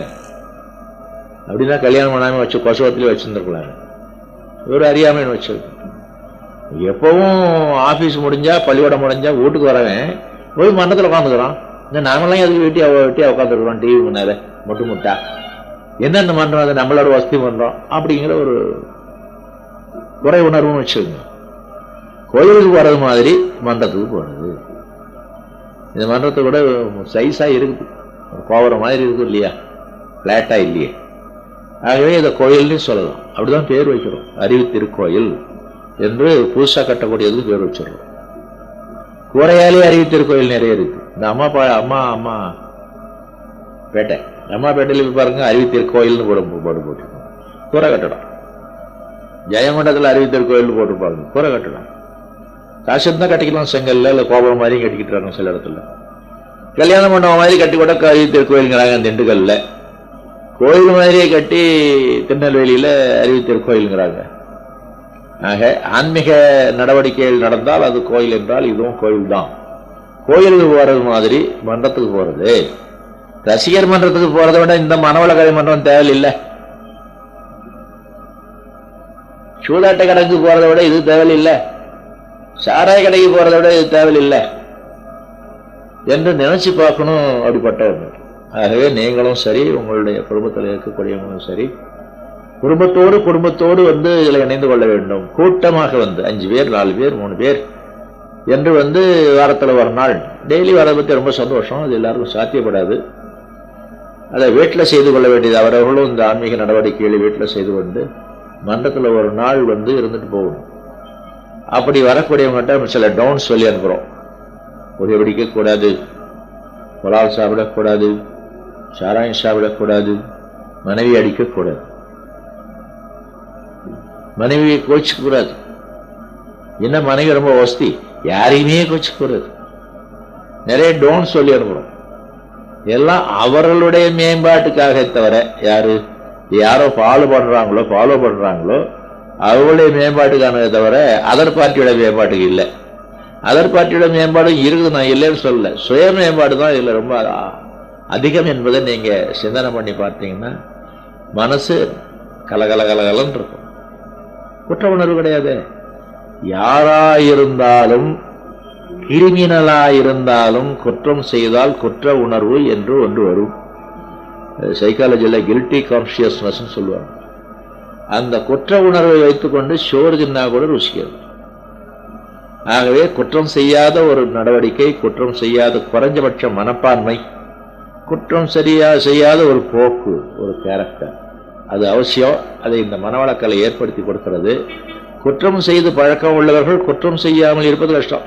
அப்படின்னா கல்யாணம் பண்ணாம வச்சு கொசவத்திலே வச்சிருந்துருக்கலாங்க. ஒரு அறியாமைன்னு வச்சிருக்கு. எப்பவும் ஆபீஸ் முடிஞ்சா, பள்ளிக்கூடம் முடிஞ்சா வீட்டுக்கு வரவன் போய் மண்டத்துல உட்காந்துக்கிறான். இந்த நாமெல்லாம் எதுக்கு வெட்டியா உட்காந்துருக்கிறோம் டிவி முன்னால முட்டா என்னென்ன பண்றோம், அதை நம்மளோட வசதி பண்றோம் அப்படிங்கிற ஒரு குறை உணர்வுன்னு வச்சுக்கோங்க. கோயிலுக்கு போறது மாதிரி மன்றத்துக்கு போறது. இந்த மன்றத்தை கூட சைஸா இருக்குது, கோவர மாதிரி இருக்குது இல்லையா, பிளாட்டா இல்லையே. ஆகவே இதை கோயில்னு சொல்லலாம். அப்படிதான் பேர் வைக்கிறோம். அறிவு திருக்கோயில் என்று புதுசா கட்டக்கூடியதுக்கு பேர் வச்சிடறோம். கூரையாலே அறிவு திருக்கோயில் நிறைய இருக்கு. இந்த அம்மா பேட்டை, அம்மா பேட்டையில பாருங்க, அறிவு திருக்கோயில்னு போட்டிருக்கோம். கூரை கட்டடம். ஜெயங்கொண்டத்தில் அறிவு திருக்கோயில் போட்டிருப்பாங்க, கூரை கட்டடம். காசு தான் கட்டிக்கலாம், செங்கல்ல இல்ல கோபுரம் மாதிரி கட்டிக்கிட்டு சில இடத்துல. கல்யாண மண்டபம் மாதிரி கட்டி கூட அறிவு திருக்கோயிலுங்கிறாங்க திண்டுக்கல்ல. கோயில் மாதிரியே கட்டி திருநெல்வேலியில அறிவு திருக்கோயிலுங்கிறாங்க. ஆக ஆன்மீக நடவடிக்கைகள் நடந்தால் அது கோயில் என்றால் இதுவும் கோயில் தான். கோயிலுக்கு போறது மாதிரி மன்றத்துக்கு போறது, ரசிகர் மன்றத்துக்கு போறதை விட இந்த மனவள கலை மன்றம் தேவையில்லை. சூதாட்ட கடைக்கு போறதை விட இது தேவையில்லை. சாராய கடைக்கு போறதை விட இது தேவையில்லை என்று நினைச்சு பார்க்கணும். அப்படிப்பட்டவங்க ஆகவே நீங்களும் சரி, உங்களுடைய குடும்பத்தில் இருக்கக்கூடியவங்களும் சரி, குடும்பத்தோடு வந்து இதில் இணைந்து கொள்ள வேண்டும். கூட்டமாக வந்து 5 பேர் 4 பேர் 3 பேர் என்று வந்து வாரத்தில் ஒரு நாள் டெய்லி வரதை பற்றி ரொம்ப சந்தோஷம். அது எல்லாருக்கும் சாத்தியப்படாது. அதை வீட்டில் செய்து கொள்ள வேண்டியது. அவரவர்களும் இந்த ஆன்மீக நடவடிக்கைகளை வீட்டில் செய்து கொண்டு மன்றத்தில் ஒரு நாள் வந்து இருந்துட்டு போகணும். அப்படி வரக்கூடியவங்ககிட்ட சில டவுன்ஸ் சொல்லி அனுப்புகிறோம். புகைப்பிடிக்கக்கூடாது, புலால் சாப்பிடக்கூடாது, சாராயம் சாப்பிடக்கூடாது, மனைவி அடிக்கக்கூடாது, மனைவியை கோச்சிக்கூடாது. என்ன மனைவி ரொம்ப வசதி, யாரையுமே கோச்சிக்கூடாது. நிறைய டோன்ட் சொல்லி அனுப்புகிறோம். எல்லாம் அவர்களுடைய மேம்பாட்டுக்காக தவிர, யாரோ ஃபாலோ பண்றாங்களோ அவர்களுடைய மேம்பாட்டுக்கானதை தவிர அதர் பார்ட்டியோட மேம்பாட்டுக்கு இல்லை. அதர் பார்ட்டியோட மேம்பாடு இருக்குது, நான் இல்லைன்னு சொல்லல. சுய மேம்பாடு தான் இல்லை ரொம்ப அதிகம் என்பதை நீங்க சிந்தனை பண்ணி பார்த்தீங்கன்னா மனசு கலகலன்னு இருக்கும். குற்ற உணர்வு கிடையாது. யாராயிருந்தாலும் கிரிமினலாயிருந்தாலும் குற்றம் செய்தால் குற்ற உணர்வு என்று ஒன்று வரும். சைக்காலஜியில் கில்ட்டி கான்சியஸ்னஸ் சொல்லுவாங்க. அந்த குற்ற உணர்வை வைத்துக்கொண்டு சோறு தின்னா கூட ருசிக்கிறது. ஆகவே குற்றம் செய்யாத ஒரு நடவடிக்கை, குற்றம் செய்யாத குறைஞ்சபட்ச மனப்பான்மை, குற்றம் செய்யாத ஒரு போக்கு, ஒரு கேரக்டர், அது அவசியம். அதை இந்த மனவளக்கலை ஏற்படுத்தி கொடுக்கிறது. குற்றம் செய்து பழக்கம் உள்ளவர்கள் குற்றம் செய்யாமல் இருப்பது கஷ்டம்.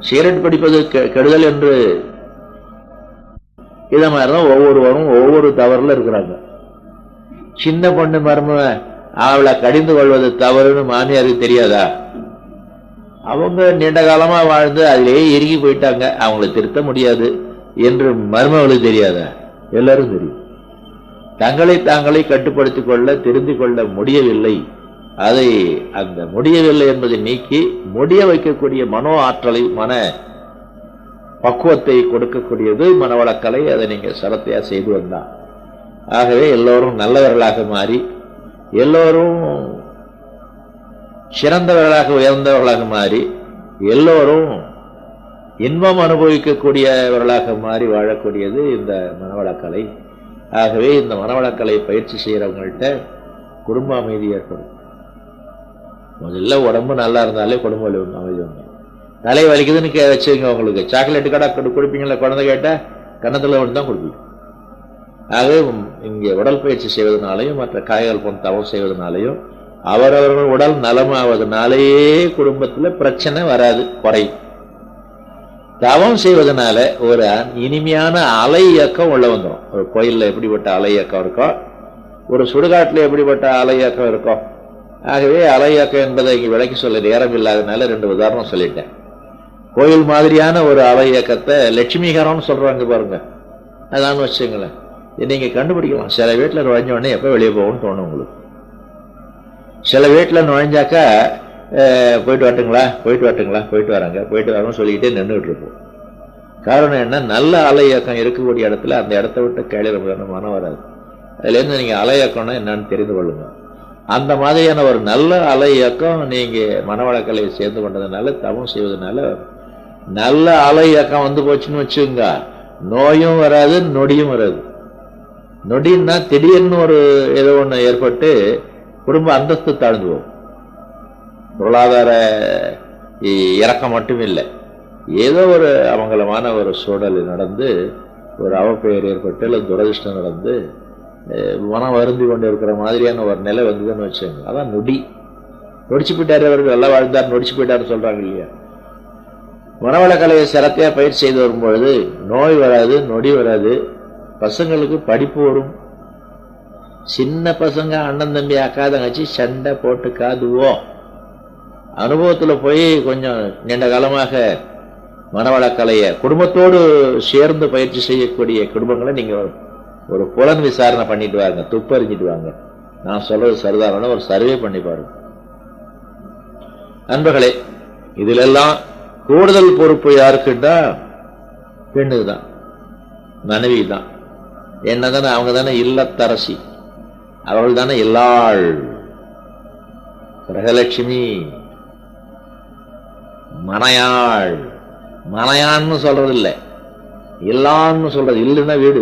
சிகரெட் பிடிப்பது கெடுதல் என்று இதை மாதிரிதான் ஒவ்வொருவரும் ஒவ்வொரு தவறுல இருக்கிறாங்க. சின்ன பொண்ணு மருமக அவளை கடிந்து கொள்வது தவறுன்னு மாமியாருக்கு தெரியாதா? அவங்க நீண்ட காலமா வாழ்ந்து அதிலேயே இறுகி போயிட்டாங்க, அவங்களை திருத்த முடியாது என்று மருமகளுக்கு தெரியாதா? எல்லாரும் தெரியும். தாங்களை கட்டுப்படுத்திக் கொள்ள தெரிந்து கொள்ள முடியவில்லை. அதை அந்த முடியவில்லை என்பதை நீக்கி முடிய வைக்கக்கூடிய மனோ ஆற்றலை, மன பக்குவத்தை கொடுக்கக்கூடியது மனவளக்கலை. அதை நீங்க சரத்தையா செய்து வந்தா. ஆகவே எல்லோரும் நல்லவர்களாக மாறி, எல்லோரும் சிறந்தவர்களாக உயர்ந்தவர்களாக மாறி, எல்லோரும் இன்பம் அனுபவிக்கக்கூடியவர்களாக மாறி வாழக்கூடியது இந்த மனவளக்கலை. ஆகவே இந்த மனவளக்கலை பயிற்சி செய்யறவங்கள்ட்ட குடும்ப அமைதி ஏற்படும். முதல்ல உடம்பு நல்லா இருந்தாலே குடும்ப அமைதி உண்டு. தலை வலிக்குதுன்னு வச்சுங்க, உங்களுக்கு சாக்லேட்டு கடை கொடுப்பீங்களா? குழந்தை கேட்டால் கன்னத்தில் ஒன்று தான் கொடுப்பீங்க. ஆகவே இங்கே உடல் பயிற்சி செய்வதனாலையும் மற்ற காய்கள் போன்ற தவம் செய்வதனாலையும் அவரவர்கள் உடல் நலமாவதனாலேயே குடும்பத்தில் பிரச்சனை வராது, குறையும். தவம் செய்வதனால ஒரு இனிமையான அலை இயக்கம் உள்ள வந்துடும். ஒரு கோயிலில் எப்படிப்பட்ட அலை இயக்கம் இருக்கோ, ஒரு சுடுகாட்டில் எப்படிப்பட்ட அலை இயக்கம் இருக்கும். ஆகவே அலை இயக்கம் என்பதை இங்கே விளக்கி சொல்ல நேரம் இல்லாதனால 2 உதாரணம் சொல்லிட்டேன். கோயில் மாதிரியான ஒரு அலை இயக்கத்தை லட்சுமிகரம்னு சொல்றாங்க பாருங்க, அதான் வச்சுங்களேன். நீங்க கண்டுபிடிக்கலாம். சில வீட்டில் நுழைஞ்ச உடனே எப்போ வெளியே போகணும்னு தோணும் உங்களுக்கு. சில வீட்டில் நுழைஞ்சாக்கா போயிட்டு வராங்க சொல்லிக்கிட்டே நின்றுட்டு இருப்போம். காரணம் என்ன? நல்ல அலை இயக்கம் இருக்கக்கூடிய இடத்துல அந்த இடத்த விட்டு கேள்வி மனம் வராது. அதுலேருந்து நீங்க அலை இயக்கம்னா என்னன்னு தெரிந்து கொள்ளுங்க. அந்த மாதிரியான ஒரு நல்ல அலை இயக்கம் நீங்க மனவளக்கலை சேர்ந்து கொண்டதுனால, தவம் செய்வதனால நல்ல அலை இயக்கம் வந்து போச்சுன்னு வச்சுங்க, நோயும் வராது, நொடியும் வராது. நொடின்னா திடீர்னு ஒரு ஏதோ ஒன்று ஏற்பட்டு குடும்ப அந்தஸ்து தாழ்ந்து போகும். பொருளாதார இறக்கம் மட்டும் இல்லை, ஏதோ ஒரு அமங்கலமான ஒரு சூழல் நடந்து, ஒரு அவப்பெயர் ஏற்பட்டு இல்லை துரதிருஷ்டம் நடந்து மனம் வருந்தி கொண்டு இருக்கிற மாதிரியான ஒரு நிலை வந்ததுன்னு வச்சுங்க, அதான் நொடி. நொடிச்சு போயிட்டாரு, அவர்கள் நல்லா வாழ்ந்தார், நொடிச்சு போயிட்டாருன்னு சொல்றாங்க இல்லையா? மனவளக்கலையை சிரத்தையா பயிற்சி செய்து வரும்பொழுது நோய் வராது, நொடி வராது. பசங்களுக்கு படிப்பு வரும். சின்ன பசங்க அண்ணன் தம்பி அக்கா தங்கச்சி சண்டை போட்டுக்காதுவோ. அனுபவத்தில் போய் கொஞ்சம் நீண்ட காலமாக மனவளக்கலையை குடும்பத்தோடு சேர்ந்து பயிற்சி செய்யக்கூடிய குடும்பங்களை நீங்க ஒரு புலன் விசாரணை பண்ணிட்டு வாங்க, துப்பறிஞ்சிட்டு வாங்க. நான் சொல்றது சரிதான ஒரு சர்வே பண்ணி பாருங்க. நண்பர்களே, இதிலெல்லாம் கூடுதல் பொறுப்பு யாருக்குன்னா பெண்ணுக்கு தான், மனைவி தான். என்னதானே அவங்க தானே இல்லத்தரசி, அவர்கள் தானே இல்லாள், கிரகலட்சுமி, மனையாள். மனையான்னு சொல்றது இல்லை, இல்லான்னு சொல்றது. இல்லைன்னா வீடு,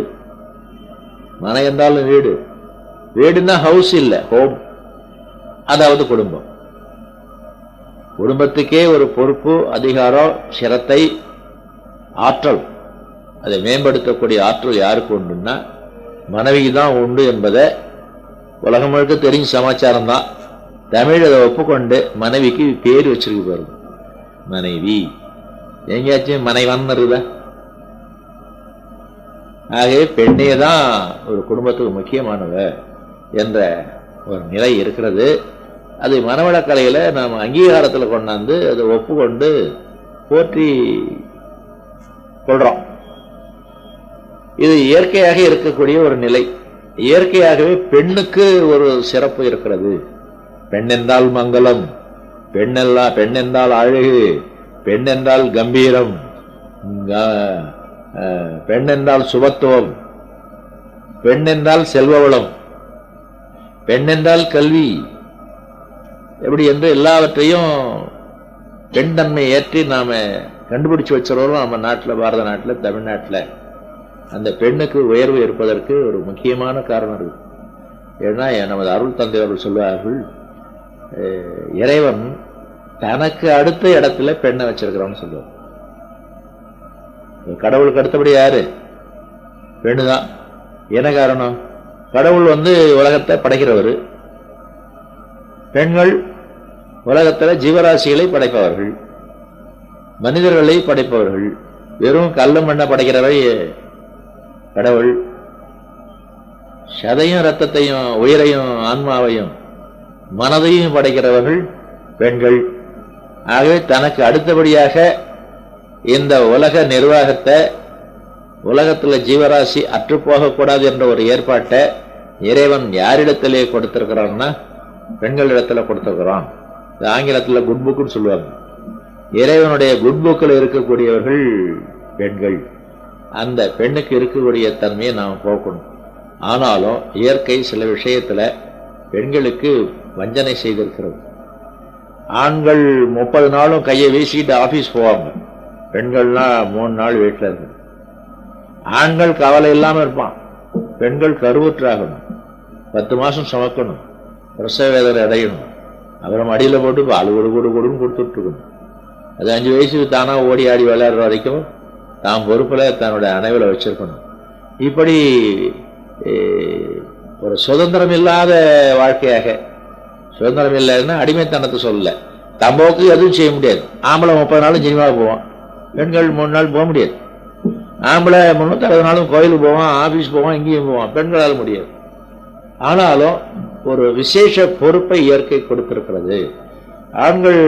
மனை என்றாலும் வீடு, வீடுன்னா ஹவுஸ் இல்லை, ஹோம், அதாவது குடும்பம். குடும்பத்துக்கே ஒரு பொறுப்பு, அதிகாரம், சிரத்தை, ஆற்றல், அதை மேம்படுத்தக்கூடிய ஆற்றல் யாருக்கு உண்டுன்னா மனைவிக்கு தான் உண்டு என்பதை உலகம் முழுக்க தெரிஞ்ச சமாச்சாரம் தான். தமிழ் அதை ஒப்புக்கொண்டு மனைவிக்கு பேர் வச்சிருக்கு பாருங்க, மனைவி. எங்கேயாச்சும் மனைவன் இருக்குதா? ஆகவே பெண்ணே தான் ஒரு குடும்பத்துக்கு முக்கியமானவ என்ற ஒரு நிலை இருக்கிறது. அது மனவளக்கலையில் நாம் அங்கீகாரத்தில் கொண்டாந்து அதை ஒப்புக்கொண்டு போற்றி கொள்றோம். இது இயற்கையாக இருக்கக்கூடிய ஒரு நிலை. இயற்கையாகவே பெண்ணுக்கு ஒரு சிறப்பு இருக்கிறது. பெண் என்றால் மங்களம், பெண் என்றால் அழகு, பெண் என்றால் கம்பீரம், பெண் என்றால் சுபத்துவம், பெண் என்றால் செல்வவளம், பெண் என்றால் கல்வி, எப்படி என்று எல்லாவற்றையும் பெண் தன்மை ஏற்றி நாம கண்டுபிடிச்சு வச்சிருவோம் நம்ம நாட்டில், பாரத நாட்டில், தமிழ்நாட்டில். அந்த பெண்ணுக்கு உயர்வு இருப்பதற்கு ஒரு முக்கியமான காரணம் இருக்கு. ஏன்னா நமது அருள் தந்தை அவர்கள் சொல்வார்கள், இறைவன் தனக்கு அடுத்த இடத்துல பெண்ணை வச்சிருக்கிறான்னு சொல்லுவார். கடவுளுக்கு அடுத்தபடி யாரு? பெண்ணுதான். என்ன காரணம்? கடவுள் உலகத்தை படைக்கிறவர், பெண்கள் உலகத்தில் ஜீவராசிகளை படைப்பவர்கள், மனிதர்களை படைப்பவர்கள். வெறும் கல்ல மண்ணை படைக்கிறவை கடவுள், சதையும் ரத்தத்தையும் உயிரையும் ஆன்மாவையும் மனதையும் படைக்கிறவர்கள் பெண்கள். ஆகவே தனக்கு அடுத்தபடியாக இந்த உலக நிர்வாகத்தை, உலகத்தில் ஜீவராசி அற்றுப்போகக்கூடாது என்ற ஒரு ஏற்பாட்டை இறைவன் யாரிடத்திலே கொடுத்திருக்கிறான்னா பெண்களிடத்துல கொடுத்திருக்கிறான். ஆங்கிலத்தில் குட் புக்குன்னு சொல்லுவாங்க. இறைவனுடைய குட் புக்கில் இருக்கக்கூடியவர்கள் பெண்கள். அந்த பெண்ணுக்கு இருக்கக்கூடிய தன்மையை நாம் போக்கணும். ஆனாலும் இயற்கை சில விஷயத்துல பெண்களுக்கு வஞ்சனை செய்திருக்கிறது. ஆண்கள் 30 நாளும் கையை வீசிட்டு ஆபீஸ் போவாங்க, பெண்கள்லாம் 3 நாள் வீட்டில் இருக்கு. ஆண்கள் கவலை இல்லாம இருப்பான், பெண்கள் கருவுற்றாகணும், 10 மாசம் சுமக்கணும், பிரசவ வேதனை அடையணும், அப்புறம் அடியில் போட்டு பால் கொடுன்னு கொடுத்துட்டு இருக்கணும். அது 5 வயசுக்கு தானா ஓடி ஆடி விளையாடுற வரைக்கும் தாம் பொறுப்பில் தன்னுடைய அணைவில் வச்சிருக்கணும். இப்படி ஒரு சுதந்திரம் இல்லாத வாழ்க்கையாக, சுதந்திரம் இல்லைன்னா அடிமைத்தனத்தை சொல்லல, தம்போக்கு எதுவும் செய்ய முடியாது. ஆம்பளை 30 நாளும் சினிமா போவான், பெண்கள் 3 நாள் போக முடியாது. ஆம்பளை 360 நாளும் கோயிலுக்கு போவான், ஆபீஸ் போவான், இங்கேயும் போவான், பெண்களால் முடியாது. ஆனாலும் ஒரு விசேஷ பொறுப்பை இயற்கை கொடுத்திருக்கிறது. ஆண்கள்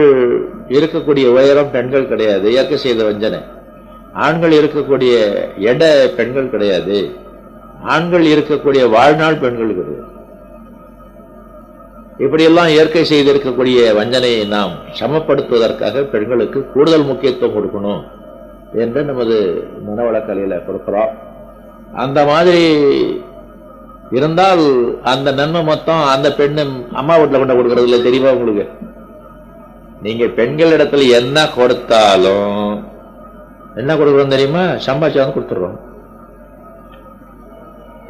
இருக்கக்கூடிய உயரம் பெண்கள் கிடையாது, இயற்கை செய்த வஞ்சனை. ஆண்கள் இருக்கக்கூடிய எடை பெண்கள் கிடையாது, ஆண்கள் இருக்கக்கூடிய வாழ்நாள் பெண்கள் கிடையாது. இப்படியெல்லாம் இயற்கை செய்திருக்கக்கூடிய வஞ்சனையை நாம் சமப்படுத்துவதற்காக பெண்களுக்கு கூடுதல் முக்கியத்துவம் கொடுக்கணும் என்று நமது மனவளக்கலையில கொடுக்கிறோம். அந்த மாதிரி இருந்தால் அந்த நன்மை மொத்தம் அந்த பெண்ணு அம்மா வீட்டில் கொண்டு கொடுக்கறது இல்லை. தெரியுமா உங்களுக்கு? நீங்க பெண்கள் இடத்துல என்ன கொடுத்தாலும் என்ன கொடுக்குறோம் தெரியுமா? சம்பாதிச்சாலும் கொடுத்துடுறோம்.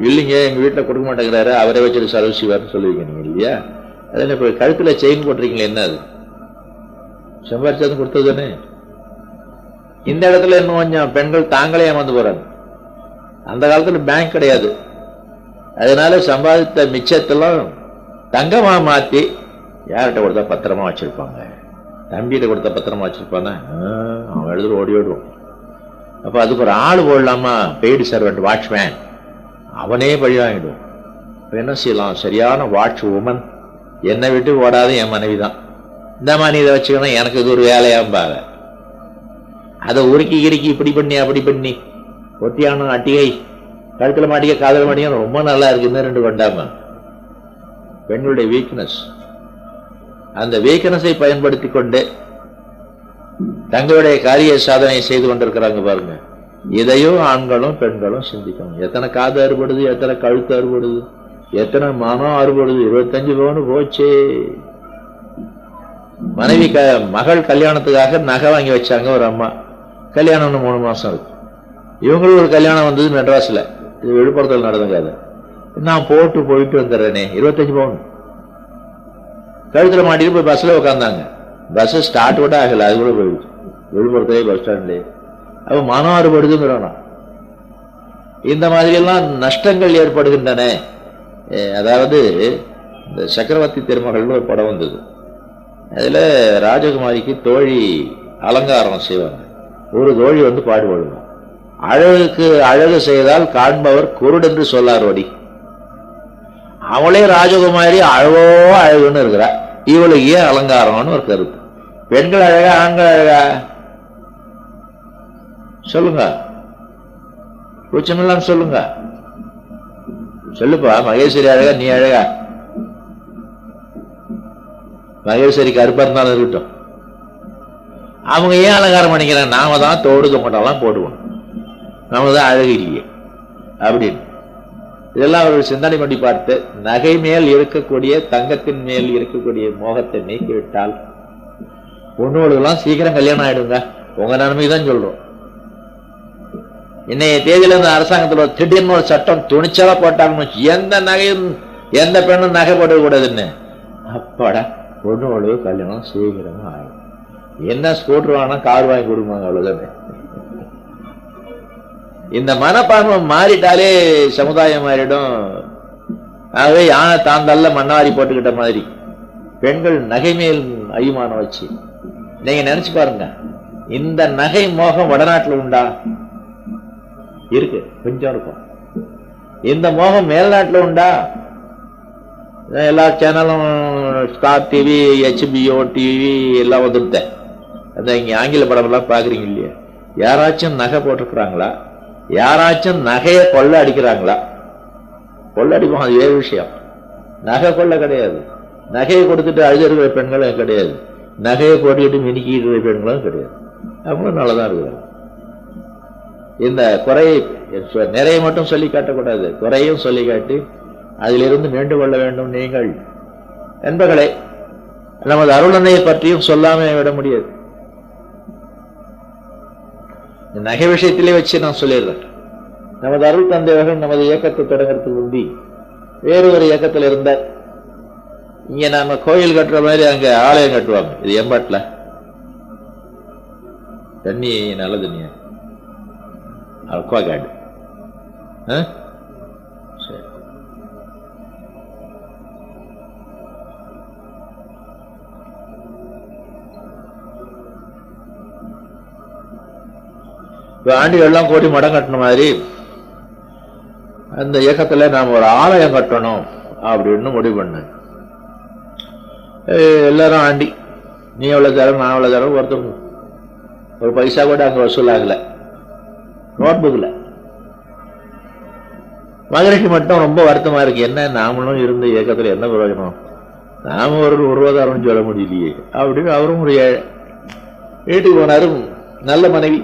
இல்லைங்க எங்க வீட்டில் கொடுக்க மாட்டேங்கிறாரு, அவரை வச்சுட்டு செலவு செய்வார்னு சொல்லுவீங்க நீங்க இல்லையா? அதில் இப்போ கழுத்துல செயின் போட்டுறீங்களே, என்ன அது? சம்பாதிச்சாலும் கொடுத்தது தானே. இந்த இடத்துல இன்னும் கொஞ்சம் பெண்கள் தாங்களே ஏமாந்து போறாங்க. அந்த காலத்துல பேங்க் கிடையாது, அதனால சம்பாதித்த மிச்சத்தெல்லாம் தங்கமா மாத்தி யார்கிட்ட கொடுத்தா பத்திரமா வச்சிருப்பாங்க. தம்பிகிட்ட கொடுத்தா பத்திரமா வச்சிருப்பானா? அவன் எழுதுற ஓடி ஓடுவான். அப்ப அதுக்கு ஒரு ஆள் போடலாமா? பெய்டு சர்வெண்ட், வாட்ச்மேன், அவனே பழி வாங்கிடுவான். என்ன செய்யலாம்? சரியான வாட்ச் உமன், என்னை விட்டு ஓடாத என் மனைவி தான். இந்த மாதிரி இதை வச்சுக்கணும், எனக்கு இது ஒரு வேலையாம்பாங்க. அதை உருக்கி கிறுக்கி இப்படி பண்ணி அப்படி பண்ணி ஒட்டியான அட்டிகை கழுத்துல மாட்டிக்க காதல் மாட்டிக்க ரொம்ப நல்லா இருக்கு, இன்னும் 2 கொண்டாம. பெண்களுடைய வீக்னஸ், அந்த வீக்னஸை பயன்படுத்தி கொண்டு தங்களுடைய காரிய சாதனை செய்து கொண்டிருக்கிறாங்க பாருங்க. இதையும் ஆண்களும் பெண்களும் சிந்திக்கணும். எத்தனை காது அறுபடுது, எத்தனை கழுத்து அறுபடுது, எத்தனை மனம் அறுபடுது. 25 பவுன் போச்சு. மனைவி மகள் கல்யாணத்துக்காக நகை வாங்கி வச்சாங்க ஒரு அம்மா. கல்யாணம் 3 மாசம் இருக்கு. இவங்களுக்கு ஒரு கல்யாணம் வந்தது மெட்ராஸில், இது விழுப்புரத்தில் நடந்துக்காது. நான் போயிட்டு வந்துடுறேனே, 25 பவுன் கழுத்தில் மாட்டிட்டு போய் பஸ்ஸில் உட்காந்தாங்க. பஸ்ஸு ஸ்டார்ட் கூட ஆகலை, அது கூட போயிடுச்சு. விழுப்புரத்திலே பஸ் ஸ்டாண்ட்லேயே. அப்போ மனம் ஆறுபடுதுங்கிறோம். இந்த மாதிரியெல்லாம் நஷ்டங்கள் ஏற்படுகின்றன. அதாவது இந்த சக்கரவர்த்தி திருமகள்னு ஒரு படம் வந்தது. அதில் ராஜகுமாரிக்கு தோழி அலங்காரம் செய்வாங்க. ஒரு தோழி வந்து பாடுபடுவாங்க, அழகுக்கு அழகு செய்தால் காண்பவர் குருடென்று சொல்லாரோடி. அவளே ராஜகுமாரி அழகோ அழகுன்னு இருக்கிறா, இவளுக்கு ஏன் அலங்காரம்னு ஒரு கருத்து. பெண்கள் அழகா ஆண்கள் அழகா சொல்லுங்க, கூச்சமில்லாம் சொல்லுங்க. சொல்லுப்பா, மகேஸ்வரி அழகா நீ அழகா? மகேஸ்வரி கருப்பா இருந்தாலும் இருக்கட்டும், அவங்க ஏன் அலங்காரம் பண்ணிக்கிறாங்க? நாம தான் தோடு தொங்கட்டெல்லாம் போடுவோம், நாம தான் அழகு இல்லையே அப்படின்னு. இதெல்லாம் அவர்கள் சிந்தனை பண்ணி பார்த்து, நகை மேல் இருக்கக்கூடிய தங்கத்தின் மேல் இருக்கக்கூடிய மோகத்தை நீக்கிவிட்டால் பொண்ணுகளுக்கெல்லாம் சீக்கிரம் கல்யாணம் ஆயிடுங்க. உங்க நன்மை தான் சொல்றோம். இன்னைய தேதியில இந்த அரசாங்கத்தில் திடீர்னு ஒரு சட்டம் துணிச்சலா போட்டாங்கன்னு, எந்த நகையும் எந்த பெண்ணும் நகை போடக்கூடாதுன்னு. அப்பாடா, பொண்ணுகளுக்கு கல்யாணம் சீக்கிரமா ஆயிடும். என்ன ஸ்கூட்டர் வாங்கினா கார் வாங்கி கொடுப்பாங்க, அவ்வளவுதானே. இந்த மனப்பான்மை மாறிட்டாலே சமுதாயம் மாறிடும். ஆகவே யானை தாந்தல்ல மண்ணாரி போட்டுக்கிட்ட மாதிரி பெண்கள் நகை மேல் அய்மானம் வச்சு நீங்க நினைச்சு பாருங்க. இந்த நகை மோகம் வடநாட்டில் உண்டா? இருக்கு, கொஞ்சம் இருக்கும். இந்த மோகம் மேல்நாட்டில் உண்டா? எல்லா சேனலும் ஸ்டார் டிவி, HBO டிவி எல்லாம் வந்துட்டேன். அந்த இங்க ஆங்கில படம் எல்லாம் பாக்குறீங்க இல்லையா? யாராச்சும் நகை போட்டிருக்கிறாங்களா? யாராச்சும் நகையை கொள்ள அடிக்கிறாங்களா? கொள்ள அடிப்போம், அது வேறு விஷயம். நகை கொள்ள கிடையாது. நகையை கொடுத்துட்டு அழுதுகிற பெண்களும் கிடையாது, நகையை போட்டுக்கிட்டு மினிக்கிட்டு பெண்களும் கிடையாது. அவங்களும் நல்லதான் இருக்கிறாங்க. இந்த குறையை நிறைய மட்டும் சொல்லி காட்டக்கூடாது, குறையும் சொல்லி காட்டி அதிலிருந்து மீண்டு கொள்ள வேண்டும். நீங்கள் என்பர்களே, நமது அருளனையை பற்றியும் சொல்லாம விட முடியாது. நகை விஷயத்திலே வச்சு நான் சொல்லிடுறேன். நமது அருள் தந்தையர்கள் நமது இயக்கத்தை தொடங்கிறதுக்கு முந்தி வேறு ஒரு இயக்கத்தில் இருந்தார். இங்க நாம கோயில் கட்டுற மாதிரி அங்க ஆலயம் கட்டுவாங்க. இது எம்பாட்ல தண்ணி நல்ல தண்ணியா அக்வாகார்டு. சரி, ஆண்டுகள்லாம் கோடி மடம் கட்டின மாதிரி அந்த இயக்கத்துல நாம ஒரு ஆலயம் கட்டணும் அப்படின்னு முடிவு பண்ண. எல்லாரும் ஆண்டி, நீ எவ்வளவு தரம், நான் எவ்வளவு தரம், ஒருத்தர் ஒரு பைசா கூட அங்க வசூலாகல. நோட்புக்ல மகரிஷி மட்டும் ரொம்ப வருத்தமா இருக்கு. என்ன நாமளும் இருந்த இயக்கத்துல என்ன பிரயோஜனம், நாம ஒரு உருவாதாரம் சொல்ல முடியலையே அப்படின்னு அவரும் ஒரு வீட்டுக்கு போனாரு. நல்ல மனைவி.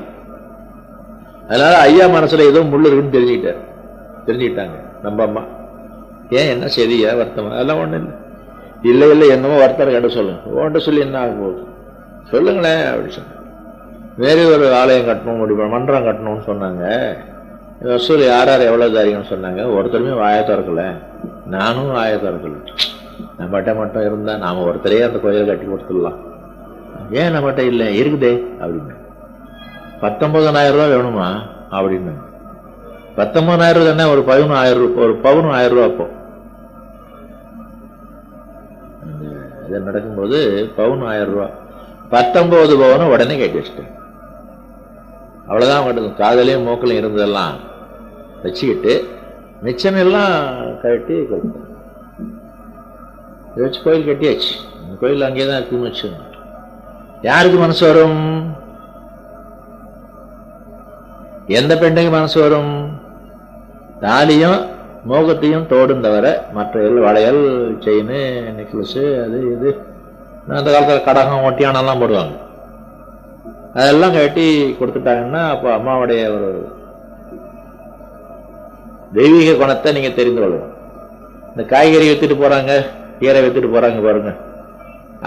அதனால ஐயா மனசுல ஏதோ முள்ளு இருக்குன்னு தெரிஞ்சுக்கிட்டாங்க நம்ம அம்மா. ஏன், என்ன சரியா வருத்தமா? அதெல்லாம் ஒண்ணு இல்லை. இல்லை இல்லை, என்னமோ வருத்தம் கேட்ட சொல்லுங்க. ஓன்ட்ட சொல்லி என்ன ஆகும் போகுது சொல்லுங்களேன் அப்படின்னு சொன்னாங்க. வேறு ஒரு ஆலயம் கட்டணும், முடிவு மன்றம் கட்டணும்னு சொன்னாங்க. வசூல் யார் யார் எவ்வளவு தாரிங்கன்னு சொன்னாங்க. ஒருத்தருமே வாய திறக்கல, நானும் வாய திறக்கல. நம்மகிட்ட மட்டும் இருந்தா நாம ஒருத்தரையே அந்த கோயிலை கட்டி கொடுத்துடலாம். ஏன் நம்மகிட்ட இல்லை? இருக்குதே அப்படின்னு. 19,000 ரூபாய் வேணுமா அப்படின்னு. 19,000 தானே, ஒரு பவுன் 1000 ரூபாய், ஒரு பவுன் 1000 ரூபாய். அப்போ இது நடக்கும்போது பவுன் 1000 ரூபாய், 19 பவுன் உடனே கட்டி வச்சுட்டேன். அவ்வளவுதான் கட்டணும். காதலையும் மூக்கலையும் இருந்ததெல்லாம் வச்சுக்கிட்டு மிச்சமெல்லாம் கட்டி கொடுத்தேன். வச்சு கோயில் கட்டியாச்சு. கோயில் அங்கேதான் இருக்குன்னு வச்சு. யாருக்கு மனசு வரும்? எந்த பெண்ணுக்கு மனசு வரும்? தாலியும் மோகத்தையும் தோடும் தவிர மற்ற வளையல், செயின், நெக்லஸ், அது இது அந்த காலத்தில் கடகம், ஒட்டியானெல்லாம் போடுவாங்க. அதெல்லாம் கட்டி கொடுத்துட்டாங்கன்னா அப்போ அம்மாவுடைய ஒரு தெய்வீக குணத்தை நீங்க தெரிந்து கொள்ளணும். இந்த காய்கறி வித்துட்டு போறாங்க, கீரை வித்துட்டு போறாங்க பாருங்க,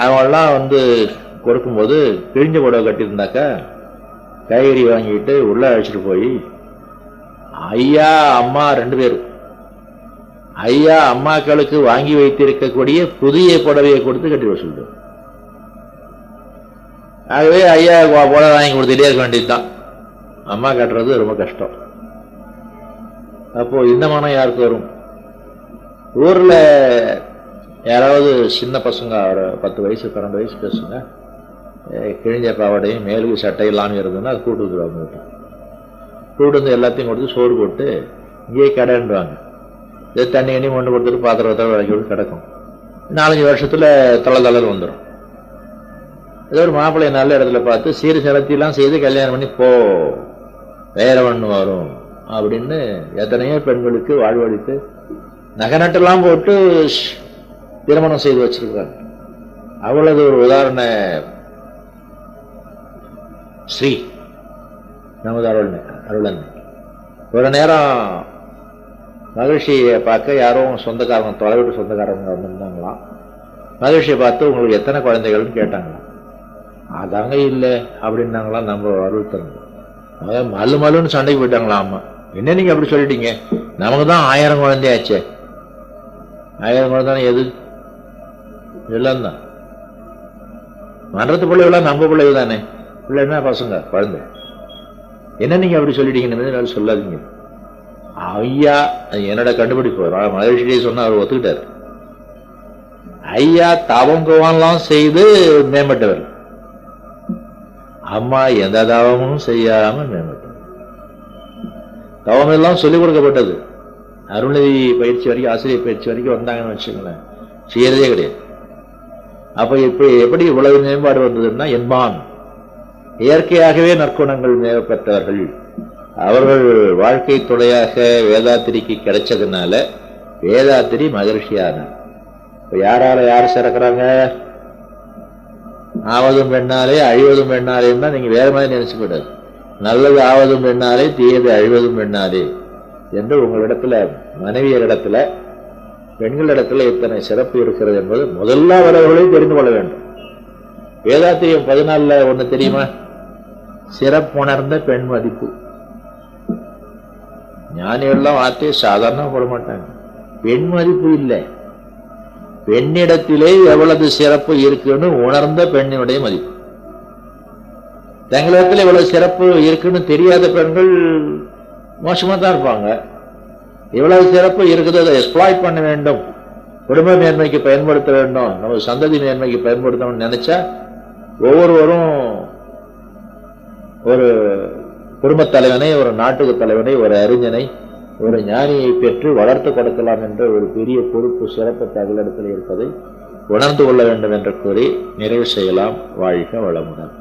அவங்கெல்லாம் வந்து கொடுக்கும்போது கிழிஞ்ச புடவை கட்டியிருந்தாக்கா காய்கறி வாங்கிட்டு உள்ள அழைச்சிட்டு போய் ஐயா அம்மா 2 பேரும். ஐயா அம்மாக்களுக்கு வாங்கி வைத்திருக்கக்கூடிய புதிய புடவையை கொடுத்து கட்டி வசூல். ஆகவே ஐயா புடவை வாங்கி கொடுத்துட்டே இருக்க வேண்டியதுதான். அம்மா கட்டுறது ரொம்ப கஷ்டம். அப்போ இந்த மனம் யாருக்கு வரும்? ஊர்ல யாராவது சின்ன பசங்க ஒரு 10 வயசு 12 வயசு பசங்க கிழிஞ்ச பாவாடையும் மேலுக்கு சட்டை இல்லாமல் இருந்ததுன்னா அது கூட்டு வந்துடுவாங்க. கூட்டு வந்து எல்லாத்தையும் கொடுத்து சோறு போட்டு இங்கேயே கடைன்றாங்க. இது தண்ணி எண்ணி கொண்டு கொடுத்துட்டு பாத்திரத்தை விளக்கி விட்டு கிடக்கும். 4-5 வருஷத்துல தளதளன்னு வந்துடும். ஏதோ ஒரு மாப்பிள்ளைய நல்ல இடத்துல பார்த்து சீர் செலுத்திலாம் செய்து கல்யாணம் பண்ணி போ, வேற ஒன்று வரும் அப்படின்னு எத்தனையோ பெண்களுக்கு வாழ்வழித்து நகை நட்டெல்லாம் போட்டு திருமணம் செய்து வச்சிருக்காங்க. அவ்வளவு ஒரு உதாரண ஸ்ரீ நமது அருளன். ஒரு நேரம் மகிழ்ச்சியை பார்க்க யாரும் சொந்தக்காரங்க, தொலைவிட்டு சொந்தக்காரங்க வந்திருந்தாங்களாம். மகிழ்ச்சியை பார்த்து உங்களுக்கு எத்தனை குழந்தைகள்னு கேட்டாங்களாம். அதாங்க இல்லை அப்படின்னாங்களாம். நம்ம அருள் தரணும் அதான் மல்லு மல்லுன்னு சண்டைக்கு போயிட்டாங்களாம். ஆமா, என்ன நீங்க அப்படி சொல்லிட்டீங்க? நமக்கு தான் 1000 குழந்தையாச்சே. 1000 குழந்தை எது? எல்லாம் தான் மன்றத்து பிள்ளைகளாம் நம்ம பிள்ளைகள் தானே. பிள்ளைன்னா பசங்க குழந்தை. என்ன நீங்க அப்படி சொல்லிட்டீங்கன்னு சொல்லாதீங்க. ஐயா என்னோட கண்டுபிடிப்பு. மகிழ்ச்சியை சொன்னா அவர் ஒத்துக்கிட்டாரு. ஐயா தவங்கலாம் செய்து மேம்பட்டவர். அம்மா எந்த தவமும் செய்யாம மேம்பட்டவர். தவம் எல்லாம் சொல்லிக் கொடுக்கப்பட்டது. அருள்நிதி பயிற்சி வரைக்கும், ஆசிரியர் பயிற்சி வரைக்கும் வந்தாங்கன்னு வச்சுங்களேன், செய்யறதே கிடையாது. அப்ப இப்ப எப்படி இவ்வளவு மேம்பாடு வந்ததுன்னா, என்பான் இயற்கையாகவே நற்குணங்கள் மேம்பட்டவர்கள். அவர்கள் வாழ்க்கை துணையாக வேதாத்திரிக்கு கிடைச்சதுனால வேதாத்திரி மகிழ்ச்சியானார். இப்ப யாரால யார் சிறக்கிறாங்க? ஆவதும் பெண்ணாலே அழிவதும் பெண்ணாலேன்னா நீங்க வேற மாதிரி நினைச்சுக்கூடாது. நல்லது ஆவதும் பெண்ணாலே, தீயது அழிவதும் பெண்ணாலே என்று உங்களிடத்துல, மனைவியரிடத்துல, பெண்களிடத்துல இத்தனை சிறப்பு இருக்கிறது என்பது முதல்ல அவர்களையும் தெரிந்து கொள்ள வேண்டும். வேதாத்திரியம் 14ல் ஒண்ணு தெரியுமா? சிறப்புணர்ந்த பெண் மதிப்பு. ஞானிகள்லாம் வார்த்தையை சாதாரண போட மாட்டாங்க. பெண் மதிப்பு இல்லை, பெண்ணிடத்திலே எவ்வளவு சிறப்பு இருக்குன்னு உணர்ந்த பெண்ணினுடைய மதிப்பு. தங்களிடத்தில் இவ்வளவு சிறப்பு இருக்குன்னு தெரியாத பெண்கள் மோசமா தான் இருப்பாங்க. இவ்வளவு சிறப்பு இருக்குது, அதை எக்ஸ்ப்ளாய்ட் பண்ண வேண்டும், குடும்ப மேன்மைக்கு பயன்படுத்த வேண்டும், நம்ம சந்ததி மேன்மைக்கு பயன்படுத்தணும்னு நினைச்சா ஒவ்வொருவரும் ஒரு குடும்பத் தலைவனை, ஒரு நாட்டுக்கு தலைவனை, ஒரு அறிஞனை, ஒரு ஞானியை பெற்று வளர்த்து கொடுக்கலாம் என்ற ஒரு பெரிய பொறுப்பு, சிறப்பு தங்களிடத்தில் இருப்பதை உணர்ந்து கொள்ள வேண்டும் என்று கூறி நிறைவு செய்யலாம். வாழ்க வளமுடன்.